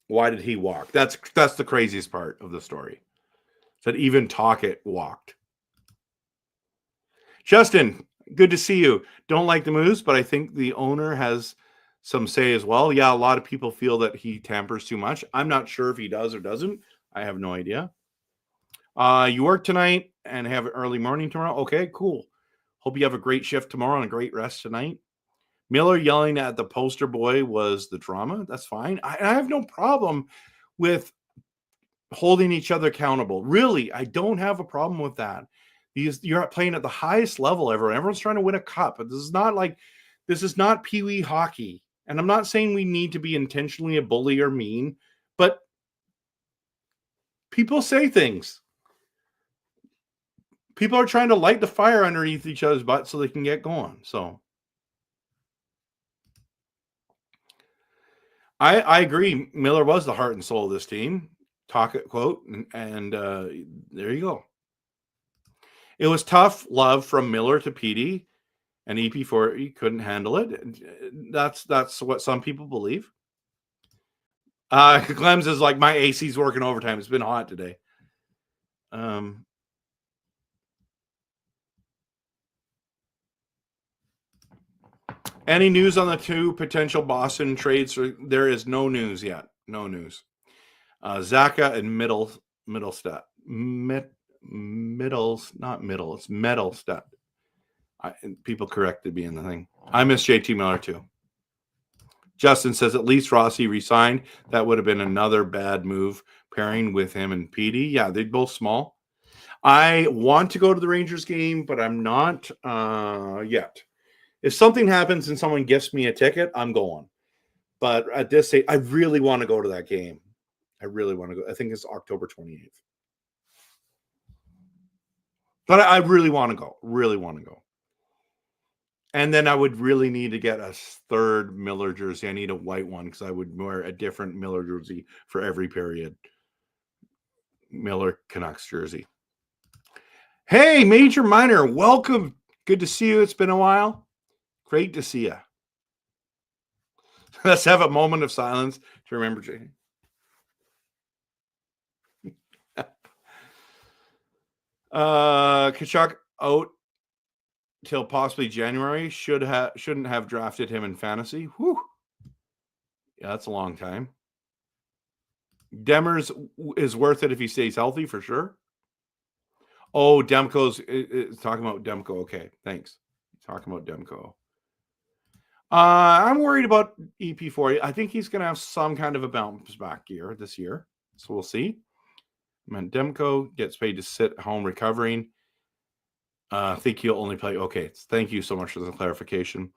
Speaker 1: Why did he walk? That's the craziest part of the story. That even Tocchet walked. Justin, good to see you. Don't like the moves, but I think the owner has some say as well. Yeah, a lot of people feel that he tampers too much. I'm not sure if he does or doesn't. I have no idea. You work tonight and have an early morning tomorrow? Okay, cool. Hope you have a great shift tomorrow and a great rest tonight. Miller yelling at the poster boy was the drama. That's fine. I have no problem with holding each other accountable. Really, I don't have a problem with that. You're playing at the highest level ever. Everyone's trying to win a cup. But this is not Pee-wee hockey. And I'm not saying we need to be intentionally a bully or mean, but people say things. People are trying to light the fire underneath each other's butts so they can get going. So I agree. Miller was the heart and soul of this team. Tocchet quote, and there you go. It was tough love from Miller to PD, and EP4 couldn't handle it. That's what some people believe. Clems is like, my AC's working overtime. It's been hot today. Any news on the two potential Boston trades? There is no news yet. No news. Zaka and Middlestat. It's Middlestat. People corrected me in the thing. I miss JT Miller too. Justin says at least Rossi resigned. That would have been another bad move pairing with him and PD. Yeah, they're both small. I want to go to the Rangers game, but I'm not yet. If something happens and someone gifts me a ticket, I'm going. But at this stage, I really want to go to that game. I really want to go. I think it's October 28th. But I really want to go. Really want to go. And then I would really need to get a third Miller jersey. I need a white one because I would wear a different Miller jersey for every period. Miller Canucks jersey. Hey, Major Minor, welcome. Good to see you. It's been a while. Great to see you. Let's have a moment of silence to remember Jay. Kachuk out till possibly January. Shouldn't have drafted him in fantasy. Whew. Yeah, that's a long time. Demers is worth it if he stays healthy for sure. Oh, Demko's talking about Demko. Okay, thanks. Talking about Demko. I'm worried about EP4. I think he's going to have some kind of a bounce back year this year. So we'll see. Demko gets paid to sit home recovering. I think he'll only play. Okay, thank you so much for the clarification.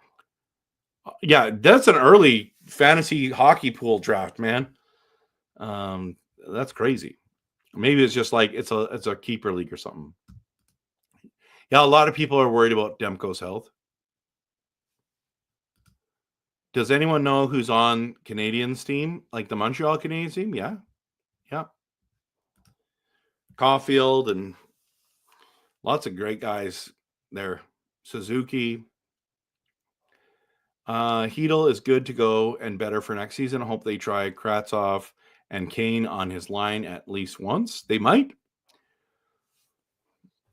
Speaker 1: Yeah, that's an early fantasy hockey pool draft, man. That's crazy. Maybe it's just like it's a keeper league or something. Yeah, a lot of people are worried about Demko's health. Does anyone know who's on Canadians team, like the Montreal Canadiens team? Yeah. Caulfield and lots of great guys there. Suzuki. Hedl is good to go and better for next season. I hope they try Kravtsov and Kane on his line at least once. They might.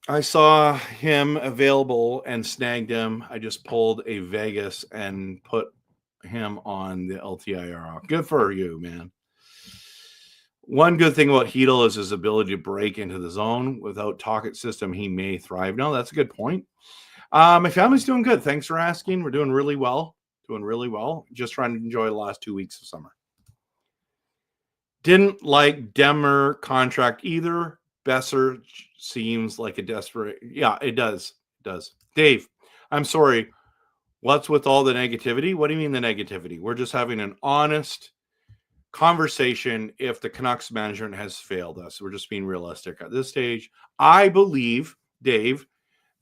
Speaker 1: I saw him available and snagged him. I just pulled a Vegas and put him on the LTIR. Good for you, man. One good thing about Hedl is his ability to break into the zone. Without Tocchet system, he may thrive. No, that's a good point. My family's doing good. Thanks for asking. We're doing really well. Just trying to enjoy the last 2 weeks of summer. Didn't like Demmer contract either. Besser seems like a desperate. Yeah, it does. Dave, I'm sorry. What's with all the negativity? What do you mean the negativity? We're just having an honest conversation if the Canucks management has failed us. We're just being realistic at this stage. I believe, Dave,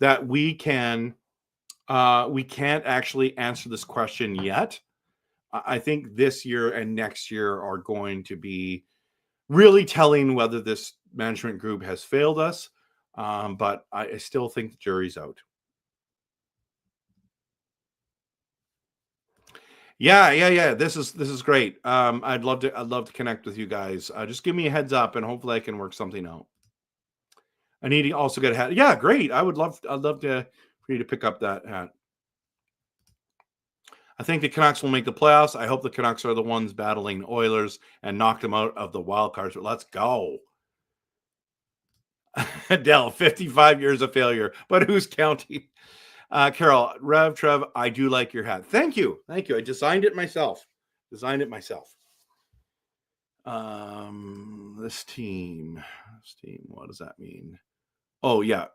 Speaker 1: that we can't actually answer this question yet. I think this year and next year are going to be really telling whether this management group has failed us. But I still think the jury's out. Yeah. This is great. I'd love to connect with you guys. Just give me a heads up, and hopefully I can work something out. I need to also get a hat. Yeah, great. I'd love for you to pick up that hat. I think the Canucks will make the playoffs. I hope the Canucks are the ones battling Oilers and knock them out of the wild cards. But let's go. Dell, 55 years of failure, but who's counting? Carol, RevTrev, I do like your hat. Thank you. I designed it myself. This team, what does that mean? Oh, yeah.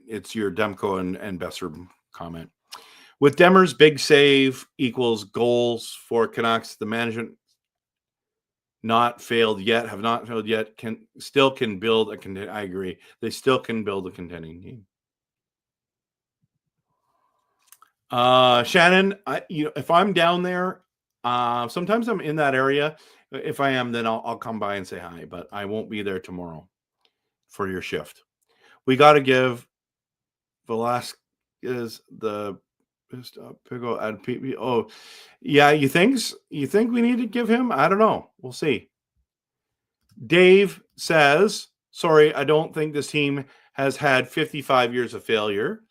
Speaker 1: It's your Demko and Besser comment. With Demers, big save equals goals for Canucks. The management have not failed yet, can build a contending. I agree. They still can build a contending team. Shannon, if I'm down there, sometimes I'm in that area. If I am, then I'll come by and say hi, but I won't be there tomorrow for your shift. We got to give Velasquez the Pigo and PP. Oh, yeah. You think we need to give him? I don't know. We'll see. Dave says, sorry, I don't think this team has had 55 years of failure.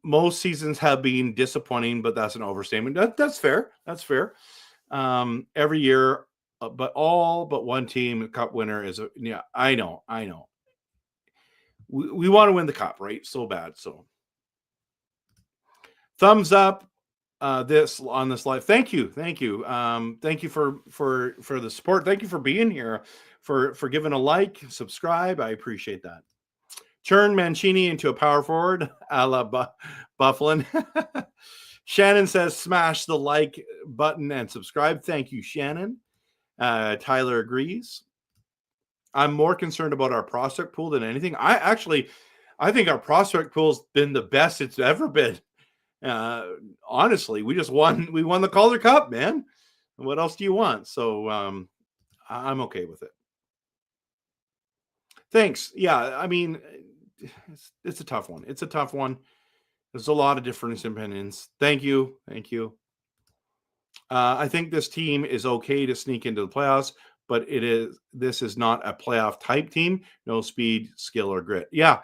Speaker 1: Most seasons have been disappointing, but that's an overstatement. That's fair. Every year, but all but one team, cup winner is I know. We want to win the cup, right? So bad. So thumbs up this on this live. Thank you. Thank you for the support. Thank you for being here, for giving a like, subscribe. I appreciate that. Turn Mancini into a power forward, a la Bufflin. Shannon says smash the like button and subscribe. Thank you, Shannon. Tyler agrees. I'm more concerned about our prospect pool than anything. I think our prospect pool's been the best it's ever been. Honestly, we won the Calder Cup, man. What else do you want? So I'm okay with it. Thanks. Yeah, I mean, it's a tough one. It's a tough one. There's a lot of different opinions. Thank you. I think this team is okay to sneak into the playoffs, but this is not a playoff type team. No speed, skill, or grit. Yeah,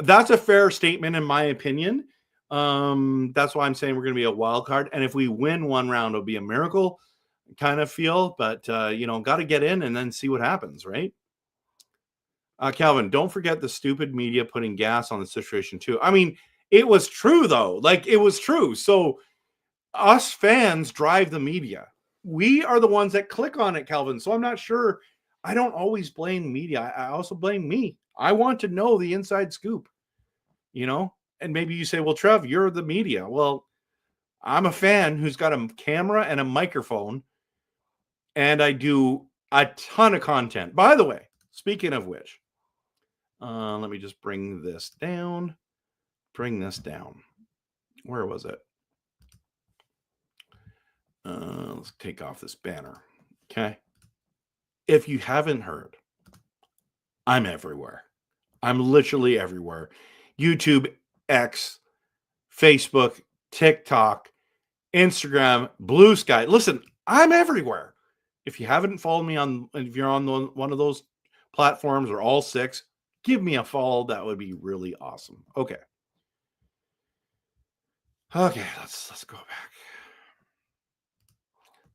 Speaker 1: that's a fair statement in my opinion. That's why I'm saying we're going to be a wild card. And if we win one round, it'll be a miracle kind of feel. But, got to get in and then see what happens, right? Calvin, don't forget the stupid media putting gas on the situation too. I mean, it was true though. Like it was true. So us fans drive the media. We are the ones that click on it, Calvin. So I'm not sure. I don't always blame media. I also blame me. I want to know the inside scoop, and maybe you say, well, Trev, you're the media. Well, I'm a fan who's got a camera and a microphone, and I do a ton of content. By the way, speaking of which, let me just bring this down. Where was it? Let's take off this banner. Okay. If you haven't heard, I'm everywhere. I'm literally everywhere. YouTube, X, Facebook, TikTok, Instagram, Blue Sky. Listen, I'm everywhere. If you haven't followed me if you're on one of those platforms or all 6, give me a follow. That would be really awesome. Okay, let's go back.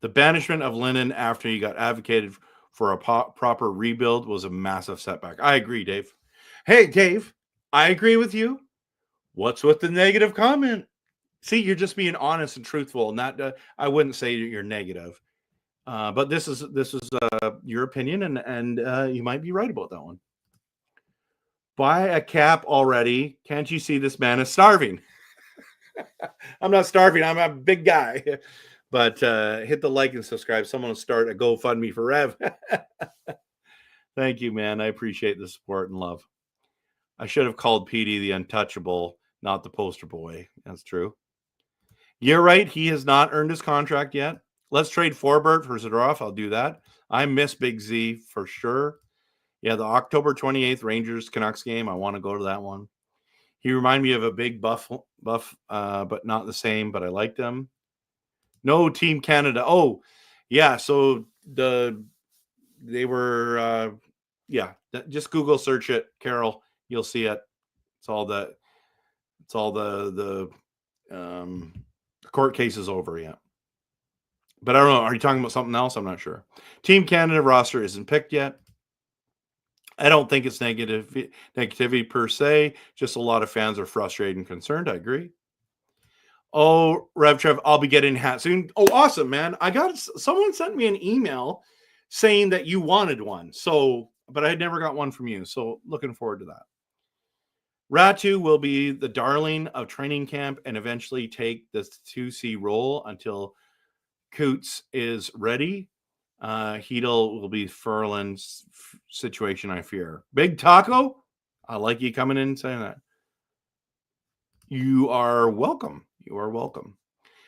Speaker 1: The banishment of Linden after he got advocated for a proper rebuild was a massive setback. I agree, Dave. Hey, Dave, I agree with you. What's with the negative comment? See, you're just being honest and truthful. Not, I wouldn't say you're negative. But this is your opinion, and you might be right about that one. Buy a cap already. Can't you see this man is starving? I'm not starving. I'm a big guy. But hit the like and subscribe. Someone will start a GoFundMe for Rev. Thank you, man. I appreciate the support and love. I should have called Petey the untouchable, not the poster boy. That's true. You're right. He has not earned his contract yet. Let's trade Forbert for Zadorov. I'll do that. I miss Big Z for sure. Yeah, the October 28th Rangers Canucks game. I want to go to that one. He reminded me of a big buff, but not the same, but I liked him. No, Team Canada. Oh, yeah. So they were, just Google search it, Carol. You'll see it. It's all the court case is over yet. But I don't know. Are you talking about something else? I'm not sure. Team Canada roster isn't picked yet. I don't think it's negativity per se. Just a lot of fans are frustrated and concerned. I agree. Oh, RevTrev, I'll be getting a hat soon. Oh, awesome, man. Someone sent me an email saying that you wanted one. So, but I had never got one from you. So looking forward to that. Ratu will be the darling of training camp and eventually take the 2C role until Coots is ready. Hedel will be Furlan's situation, I fear. Big Taco, I like you coming in and saying that. You are welcome.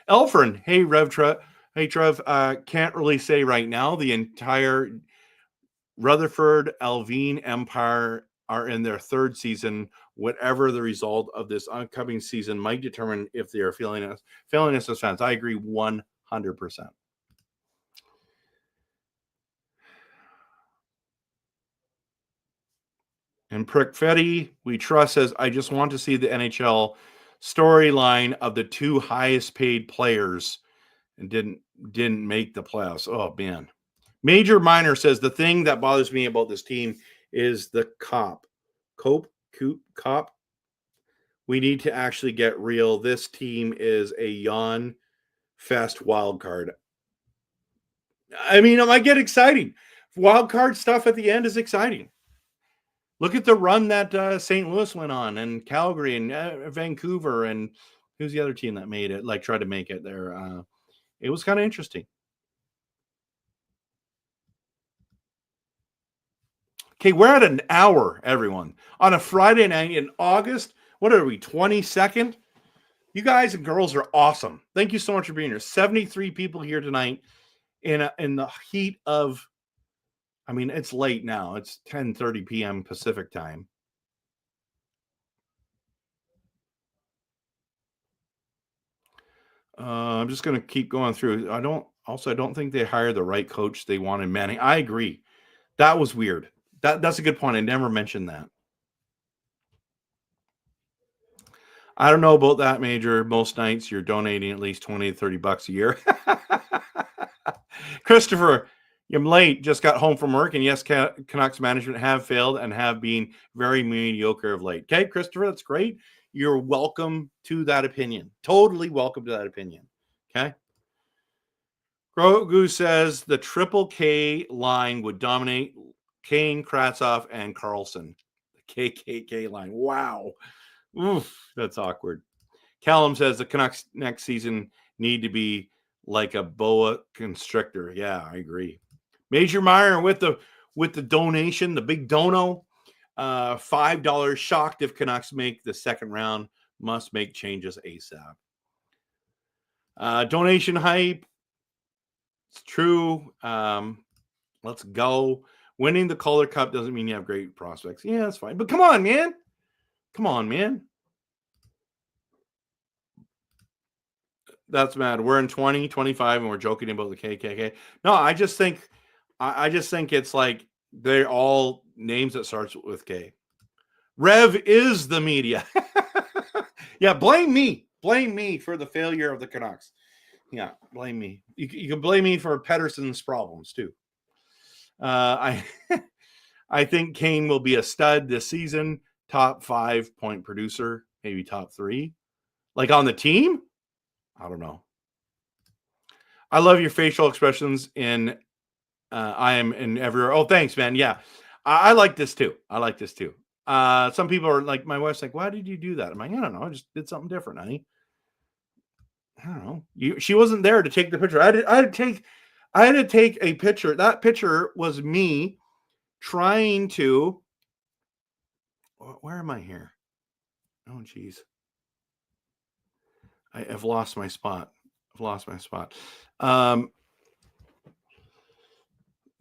Speaker 1: Elfrin, hey, RevTrev. Hey, Trev, can't really say right now. The entire Rutherford Allvin empire are in their 3rd season. Whatever the result of this upcoming season might determine if they are failing us as fans. I agree 100%. And Prickfetti, we trust, says, I just want to see the NHL storyline of the 2 highest paid players and didn't make the playoffs. Oh, man. Major Minor says, the thing that bothers me about this team is the cop. We need to actually get real. This team is a yawn fest wild card. I mean, it might get exciting. Wild card stuff at the end is exciting. Look at the run that St. Louis went on, and Calgary, and Vancouver, and Who's the other team that made it? Like tried to make it there. It was kind of interesting. Okay, we're at an hour, everyone, on a Friday night in August. What are we, 22nd? You guys and girls are awesome. Thank you so much for being here. 73 people here tonight in the heat of, I mean, it's late now. It's 10:30 p.m. Pacific time. I'm just going to keep going through. I don't think they hired the right coach they wanted Manning. I agree. That was weird. That's a good point. I never mentioned that. I don't know about that, Major. Most nights you're donating at least 20 to 30 bucks a year. Christopher, I'm late. Just got home from work. And yes, Canucks management have failed and have been very mediocre of late. Okay, Christopher, that's great. You're welcome to that opinion. Totally welcome to that opinion. Okay. Grogu says the Triple K line would dominate Kane, Kravtsov, and Carlson. The KKK line. Wow. Oof, that's awkward. Callum says the Canucks next season need to be like a boa constrictor. Yeah, I agree. Major Meyer with the donation, the big dono. $5 shocked if Canucks make the second round. Must make changes ASAP. Donation hype. It's true. Let's go. Winning the Calder Cup doesn't mean you have great prospects. Yeah, that's fine. But come on, man. Come on, man. That's mad. We're in 2025 and we're joking about the KKK. No, I just think it's like they're all names that starts with K. Rev is the media. Yeah, blame me. Blame me for the failure of the Canucks. Yeah, blame me. You can blame me for Pettersson's problems too. I think Kane will be a stud this season. Top 5 point producer, maybe top 3. Like on the team? I don't know. I love your facial expressions in I am in everywhere. Oh, thanks, man. Yeah. I like this too. Some people are like, my wife's like, why did you do that? I'm like, I don't know. I just did something different, honey. I don't know. She wasn't there to take the picture. I had to take a picture. That picture was me trying to. Where am I here? Oh, geez. I've lost my spot.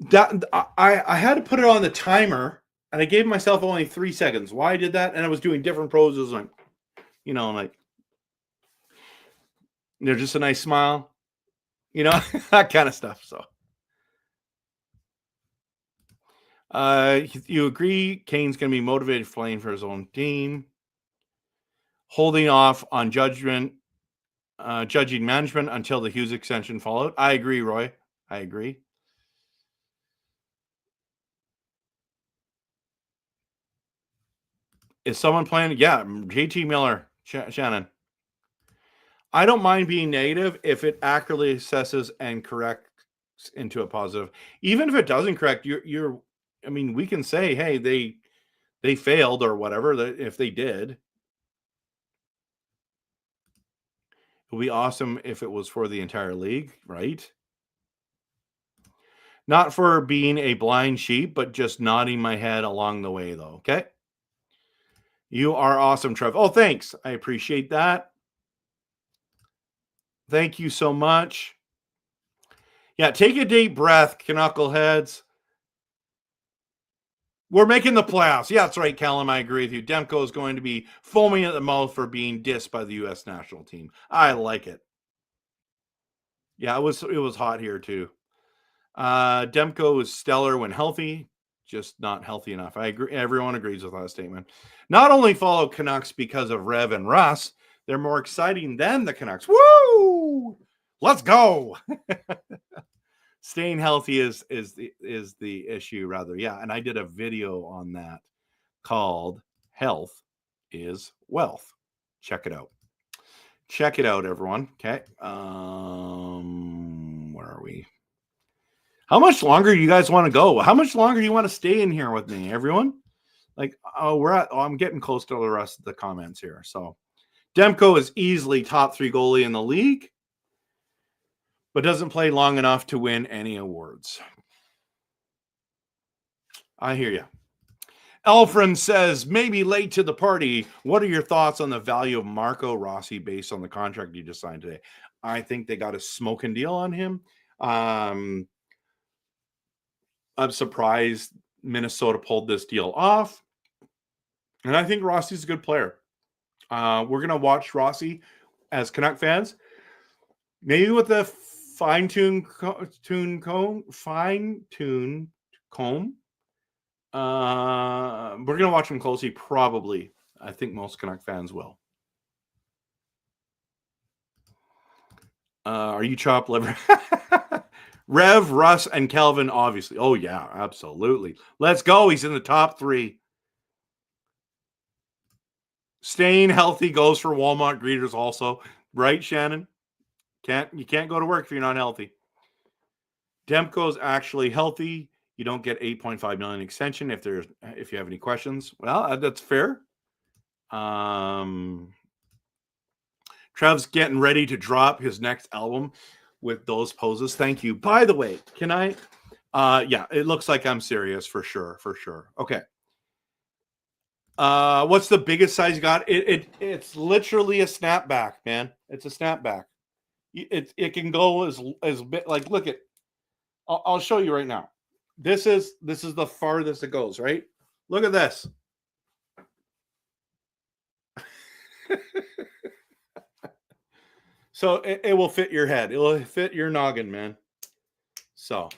Speaker 1: That I had to put it on the timer, and I gave myself only 3 seconds. Why I did that? And I was doing different poses, like, just a nice smile, that kind of stuff. So, you agree? Kane's going to be motivated playing for his own team, holding off on judging management until the Hughes extension followed. I agree, Roy. I agree. Is someone playing? Yeah, JT Miller, Shannon. I don't mind being negative if it accurately assesses and corrects into a positive. Even if it doesn't correct, we can say, hey, they failed or whatever. If they did, it would be awesome if it was for the entire league, right? Not for being a blind sheep, but just nodding my head along the way, though. Okay. You are awesome, Trev. Oh, thanks. I appreciate that. Thank you so much. Yeah, take a deep breath, knuckleheads. We're making the playoffs. Yeah, that's right, Callum. I agree with you. Demko is going to be foaming at the mouth for being dissed by the U.S. national team. I like it. Yeah, it was hot here too. Demko is stellar when healthy, just not healthy enough. I agree. Everyone agrees with that statement. Not only follow Canucks because of Rev and Russ, they're more exciting than the Canucks. Woo! Let's go. Staying healthy is the issue, rather. Yeah, and I did a video on that called "Health is Wealth." Check it out. Check it out, everyone. Okay. Where are we? How much longer do you guys want to go? How much longer do you want to stay in here with me, everyone? Like, I'm getting close to the rest of the comments here. So Demko is easily top 3 goalie in the league, but doesn't play long enough to win any awards. I hear you. Alfred says, maybe late to the party. What are your thoughts on the value of Marco Rossi based on the contract you just signed today? I think they got a smoking deal on him. I'm surprised Minnesota pulled this deal off. And I think Rossi's a good player. We're going to watch Rossi as Canuck fans. Maybe with a fine-tune comb. We're going to watch him closely, probably. I think most Canuck fans will. Are you chopped liver? Rev, Russ, and Calvin, obviously. Oh, yeah, absolutely. Let's go. He's in the top 3. Staying healthy goes for Walmart greeters also. Right, Shannon? You can't go to work if you're not healthy. Demko's actually healthy. You don't get $8.5 million extension if you have any questions. Well, that's fair. Trev's getting ready to drop his next album with those poses. Thank you. By the way, can I? Yeah, it looks like I'm serious for sure. Okay. What's the biggest size you got? It's literally a snapback, man. It's a snapback. It can go as big. Like, look at. I'll show you right now. This is the farthest it goes. Right. Look at this. So it will fit your head. It will fit your noggin, man. So,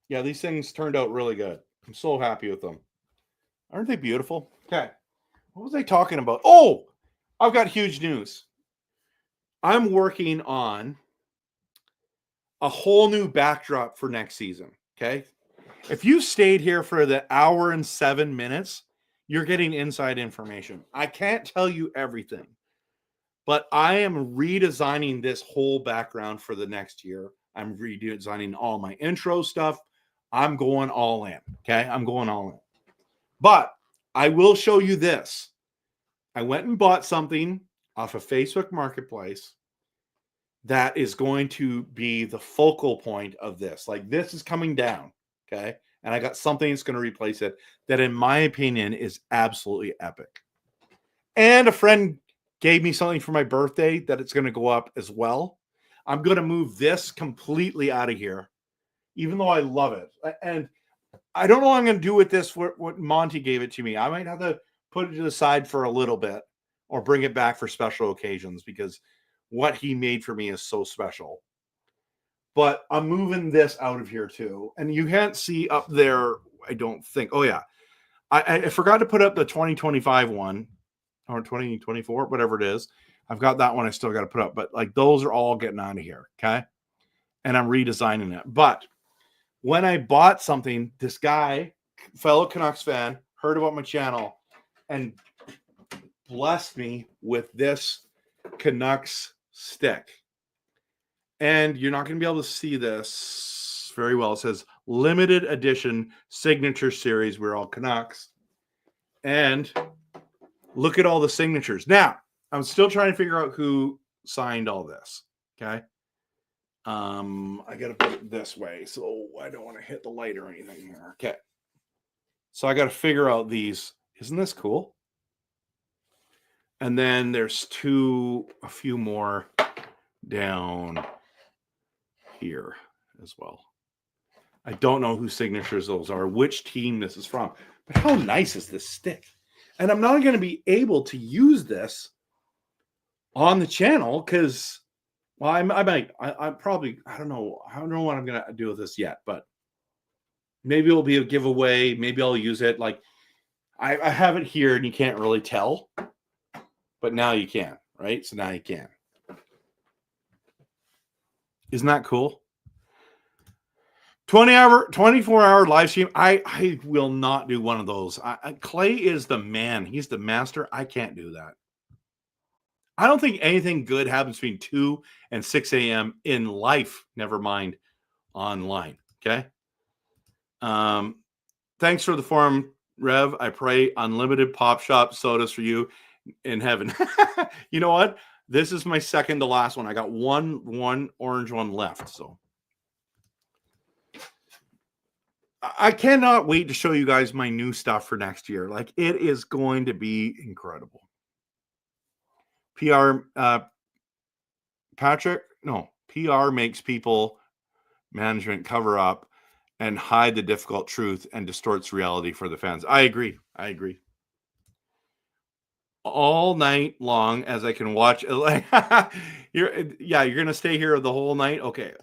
Speaker 1: yeah, these things turned out really good. I'm so happy with them. Aren't they beautiful? Okay. What was I talking about? Oh, I've got huge news. I'm working on a whole new backdrop for next season. Okay. If you stayed here for the hour and 7 minutes, you're getting inside information. I can't tell you everything. But I am redesigning this whole background for the next year. I'm redesigning all my intro stuff. I'm going all in. Okay. I'm going all in. But I will show you this. I went and bought something off of Facebook Marketplace that is going to be the focal point of this. Like, this is coming down. Okay. And I got something that's going to replace it that, in my opinion, is absolutely epic. And a friend gave me something for my birthday that it's going to go up as well. I'm going to move this completely out of here, even though I love it. And I don't know what I'm going to do with this, what Monty gave it to me. I might have to put it to the side for a little bit or bring it back for special occasions because what he made for me is so special. But I'm moving this out of here too. And you can't see up there, I don't think. Oh, yeah. I forgot to put up the 2025 one. Or 2024, whatever it is. I've got that one I still got to put up. But like, those are all getting out of here. Okay. And I'm redesigning it. But when I bought something, this guy, fellow Canucks fan, heard about my channel and blessed me with this Canucks stick. And you're not going to be able to see this very well. It says limited edition signature series. We're all Canucks. And look at all the signatures. Now, I'm still trying to figure out who signed all this. Okay. I got to put it this way, so I don't want to hit the light or anything here. Okay. So I got to figure out these. Isn't this cool? And then there's a few more down here as well. I don't know whose signatures those are, which team this is from, but how nice is this stick? And I'm not going to be able to use this on the channel because, well, I don't know what I'm going to do with this yet, but maybe it'll be a giveaway. Maybe I'll use it. Like, I have it here and you can't really tell, but now you can, right? So now you can. Isn't that cool? 24-hour live stream. I will not do one of those. Clay is the man. He's the master. I can't do that. I don't think anything good happens between 2 and 6 a.m. in life, never mind online. Okay. Thanks for the forum, Rev. I pray unlimited pop shop sodas for you in heaven. You know what? This is my second to last one. I got one orange one left. So I cannot wait to show you guys my new stuff for next year. Like, it is going to be incredible. PR makes people management cover up and hide the difficult truth and distorts reality for the fans. I agree. All night long, as I can watch. You're going to stay here the whole night. Okay.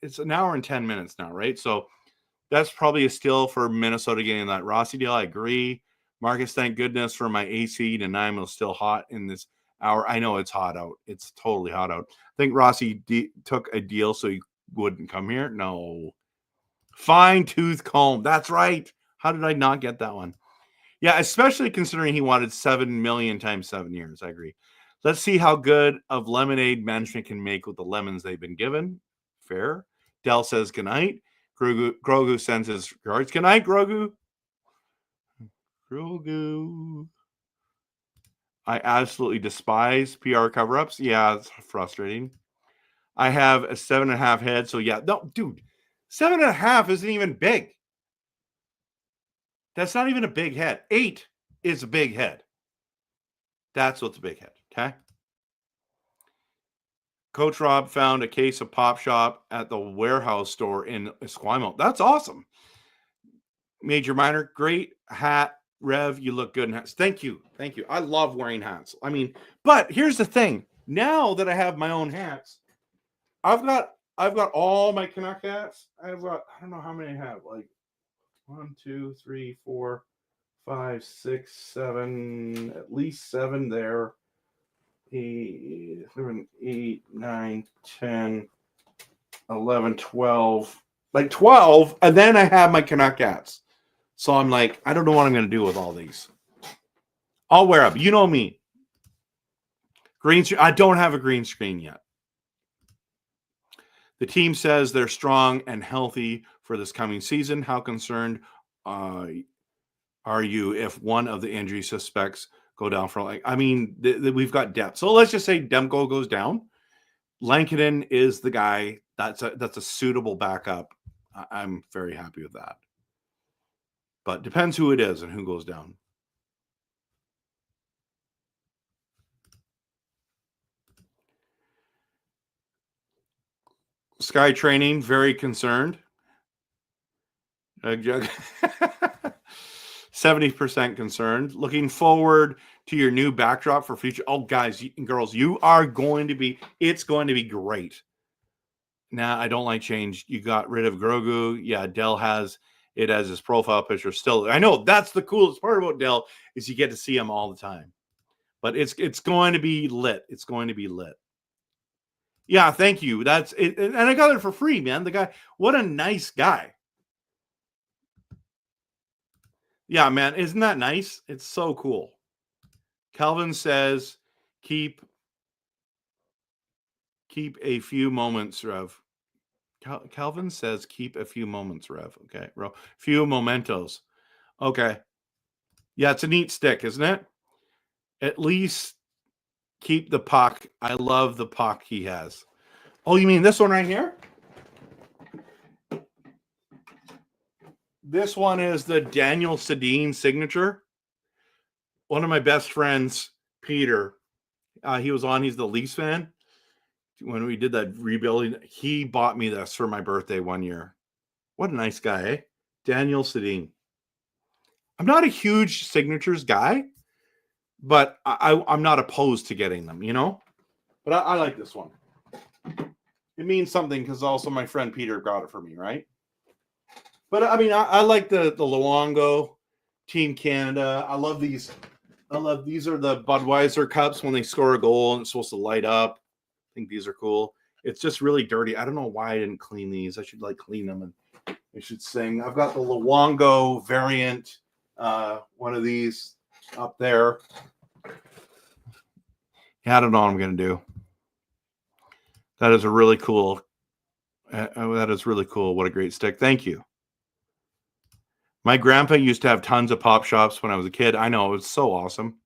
Speaker 1: It's an hour and 10 minutes now, right? So that's probably a steal for Minnesota getting that Rossi deal. I agree. Marcus, thank goodness for my AC to 9 was still hot in this hour. I know it's hot out. It's totally hot out. I think Rossi took a deal so he wouldn't come here. No. Fine-tooth comb. That's right. How did I not get that one? Yeah, especially considering he wanted $7 million times 7 years. I agree. Let's see how good of lemonade management can make with the lemons they've been given. Fair. Dell says goodnight. Grogu sends his regards. Good night, Grogu. I absolutely despise PR cover-ups. Yeah, it's frustrating. I have a 7.5 head. So yeah, no, dude, 7.5 isn't even big. That's not even a big head. 8 is a big head. That's what's a big head. Okay. Coach Rob found a case of Pop Shop at the warehouse store in Esquimalt. That's awesome. Major Minor, great hat. Rev, you look good in hats. Thank you. I love wearing hats. I mean, but here's the thing. Now that I have my own hats, I've got all my Canuck hats. I don't know how many I have. Like 1, 2, 3, 4, 5, 6, 7, at least 7 there. 8, 7, 8, 9, 10, 11, 12. Like 12, and then I have my Canuck hats. So I'm like, I don't know what I'm going to do with all these. I'll wear them. You know me. Green screen. I don't have a green screen yet. The team says they're strong and healthy for this coming season. How concerned are you if one of the injury suspects go down for like? I mean, we've got depth. So let's just say Demko goes down. Lankinen is the guy. That's a suitable backup. I'm very happy with that. But depends who it is and who goes down. Sky Training, very concerned. 70% concerned. Looking forward to your new backdrop for future. Oh, guys and girls, it's going to be great. Nah, I don't like change. You got rid of Grogu. Yeah, Dell has it as his profile picture still. I know that's the coolest part about Dell is you get to see him all the time. But it's going to be lit. It's going to be lit. Yeah, thank you. That's it. And I got it for free, man. The guy, what a nice guy. Yeah, man. Isn't that nice? It's so cool. Calvin says, keep a few moments, Rev. Calvin says, keep a few moments, Rev. Okay, bro. Few mementos. Okay. Yeah, it's a neat stick, isn't it? At least keep the puck. I love the puck he has. Oh, you mean this one right here? This one is the Daniel Sedin signature. One of my best friends, Peter, he's the Leafs fan. When we did that rebuilding, he bought me this for my birthday one year. What a nice guy, eh? Daniel Sedin. I'm not a huge signatures guy, but I'm not opposed to getting them, you know? But I like this one. It means something because also my friend Peter got it for me, right? But I mean, I like the Luongo, Team Canada. I love these. These are the Budweiser cups when they score a goal and it's supposed to light up. I think these are cool. It's just really dirty. I don't know why I didn't clean these. I should clean them and I should sing. I've got the Luongo variant, one of these up there. Yeah, I don't know what I'm going to do. That is really cool. That is really cool. What a great stick. Thank you. My grandpa used to have tons of pop shops when I was a kid. I know. It was so awesome.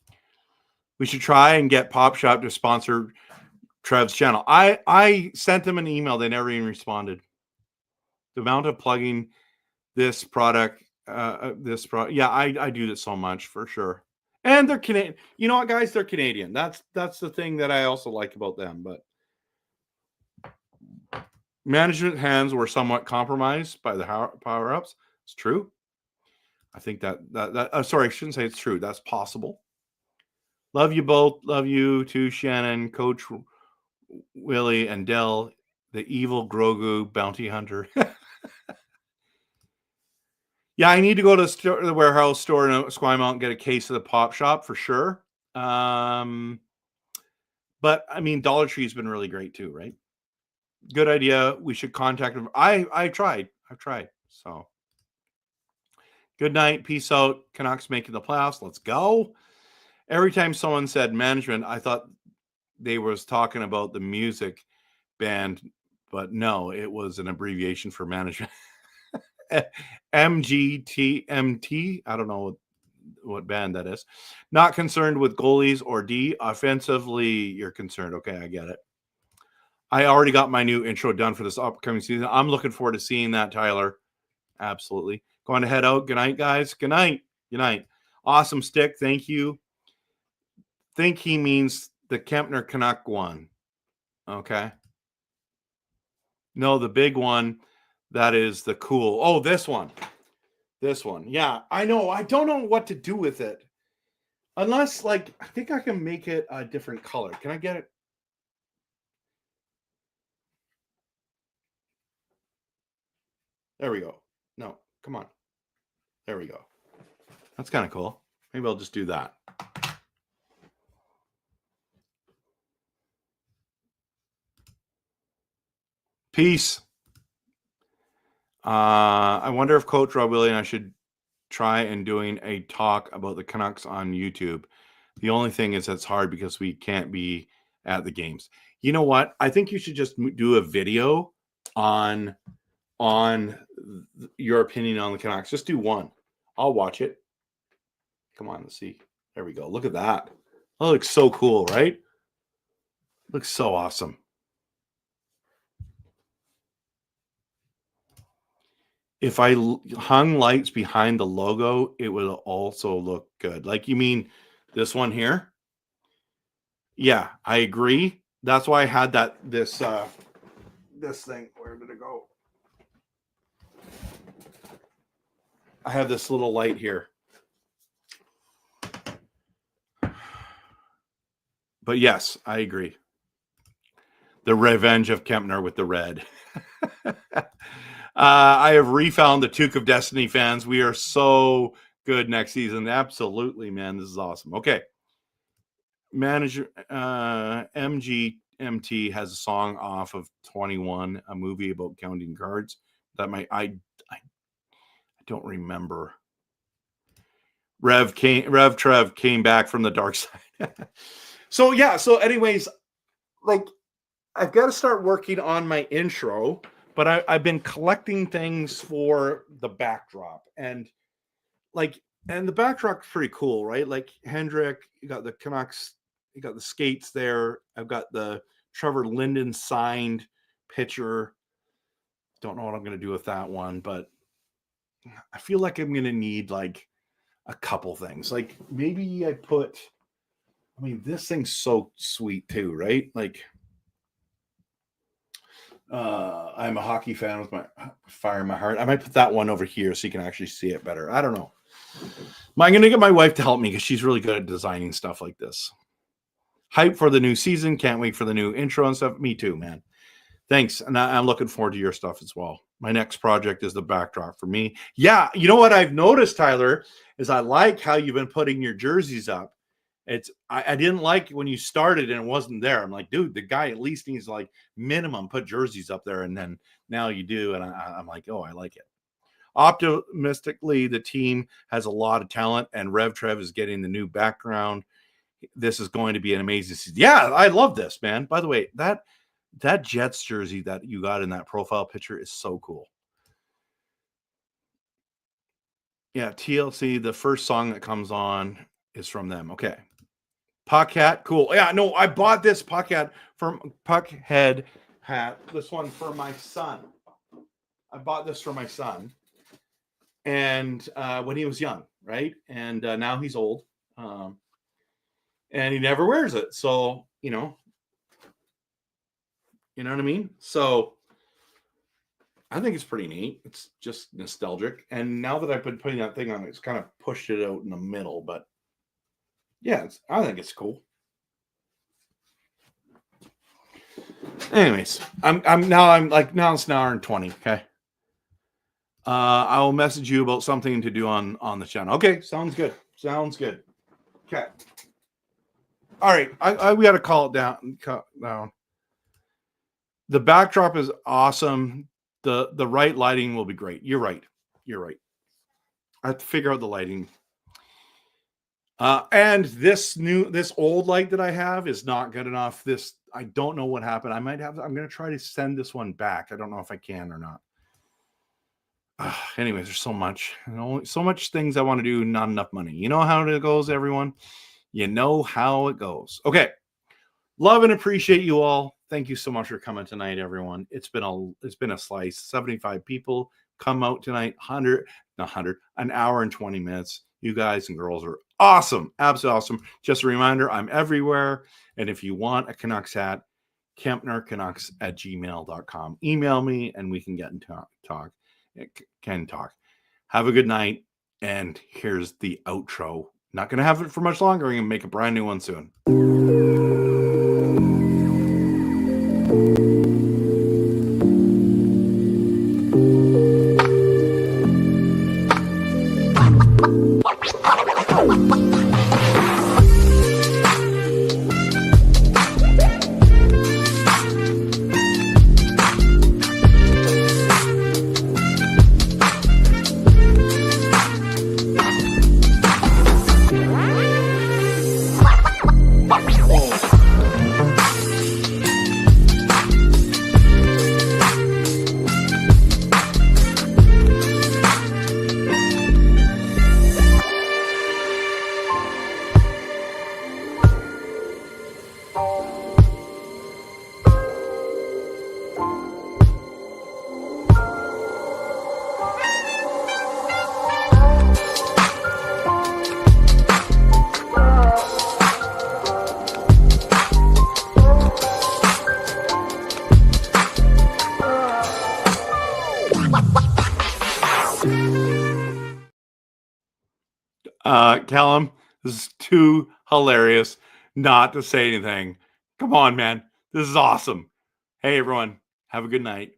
Speaker 1: We should try and get Pop Shop to sponsor Trev's channel. I sent them an email. They never even responded. The amount of plugging this product, yeah, I do this so much for sure. And they're Canadian. You know what, guys? They're Canadian. That's the thing that I also like about them. But management hands were somewhat compromised by the power-ups. It's true. I think that sorry, I shouldn't say it's true. That's possible. Love you both. Love you too, Shannon, Coach Willie, and Dell, the evil Grogu bounty hunter. Yeah, I need to go to the warehouse store in Esquimalt and get a case of the Pop Shop for sure. But I mean, Dollar Tree has been really great too, right? Good idea. We should contact them. I've tried. So good night. Peace out. Canucks making the playoffs. Let's go. Every time someone said management, I thought they was talking about the music band, but no, it was an abbreviation for management. MGTMT. I don't know what band that is. Not concerned with goalies or D. Offensively, you're concerned. Okay, I get it. I already got my new intro done for this upcoming season. I'm looking forward to seeing that, Tyler. Absolutely. Going to head out. Good night, guys. Good night. Good night. Awesome stick. Thank you. Think he means the Kempner Canuck one. Okay. No, the big one. That is the cool. Oh, this one. This one. Yeah, I know. I don't know what to do with it. Unless, like, I think I can make it a different color. Can I get it? There we go. No, come on. There we go. That's kind of cool. Maybe I'll just do that. Peace. I wonder if Coach Rob Willie and I should try and doing a talk about the Canucks on YouTube. The only thing is it's hard because we can't be at the games. You know what? I think you should just do a video on your opinion on the Canucks. Just do one. I'll watch it. Come on, let's see. There we go. Look at that. That looks so cool, right? Looks so awesome. If I hung lights behind the logo, it would also look good. Like, you mean this one here? Yeah, I agree. That's why I had this thing. Where did it go? I have this little light here. But yes, I agree. The revenge of Kempner with the red. I have refound the Toque of Destiny fans. We are so good next season. Absolutely, man. This is awesome. Okay. Manager MGMT has a song off of 21, a movie about counting cards. That I don't remember. RevTrev came back from the dark side. So yeah, so anyways, like, I've got to start working on my intro, but I've been collecting things for the backdrop, and the backdrop's pretty cool, right? Like, Hendrick, you got the Canucks, you got the skates there. I've got the Trevor Linden signed picture. Don't know what I'm going to do with that one, but I feel like I'm going to need like a couple things. Like, maybe this thing's so sweet too, right? Like, I'm a hockey fan with my fire in my heart. I might put that one over here so you can actually see it better. I don't know. I'm going to get my wife to help me because she's really good at designing stuff like this. Hype for the new season. Can't wait for the new intro and stuff. Me too, man. Thanks. And I'm looking forward to your stuff as well. My next project is the backdrop for me. Yeah. You know what I've noticed, Tyler, is I like how you've been putting your jerseys up. I didn't like when you started and it wasn't there. I'm like, dude, the guy at least needs like minimum put jerseys up there. And then now you do. And I'm like, oh, I like it. Optimistically, the team has a lot of talent and RevTrev is getting the new background. This is going to be an amazing season. Yeah, I love this, man. By the way, that Jets jersey that you got in that profile picture is so cool. Yeah, TLC, the first song that comes on is from them. Okay. Puck hat, cool. Yeah, no, I bought this puck hat from Puckhead hat. This one for my son. I bought this for my son, and when he was young, right? And now he's old, and he never wears it. So you know what I mean. So I think it's pretty neat. It's just nostalgic. And now that I've been putting that thing on, it's kind of pushed it out in the middle. But yeah, I think it's cool. Anyways, now it's an hour and 20. Okay. I will message you about something to do on the channel. Okay, sounds good. Sounds good. Okay. All right, we got to call it down. The backdrop is awesome. The right lighting will be great. You're right. I have to figure out the lighting. And this old light that I have is not good enough. I don't know what happened. I'm going to try to send this one back. I don't know if I can or not. Anyways, there's so much, so much things I want to do, not enough money. You know how it goes, everyone. You know how it goes. Okay. Love and appreciate you all. Thank you so much for coming tonight, everyone. It's been a slice. 75 people come out tonight. An hour and 20 minutes. You guys and girls are awesome. Absolutely awesome. Just a reminder, I'm everywhere. And if you want a Canucks hat, KempnerCanucks@gmail.com. Email me and we can get in talk. Can talk. Have a good night. And here's the outro. Not going to have it for much longer. I'm going to make a brand new one soon. Callum, this is too hilarious not to say anything. Come on, man. This is awesome. Hey, everyone. Have a good night.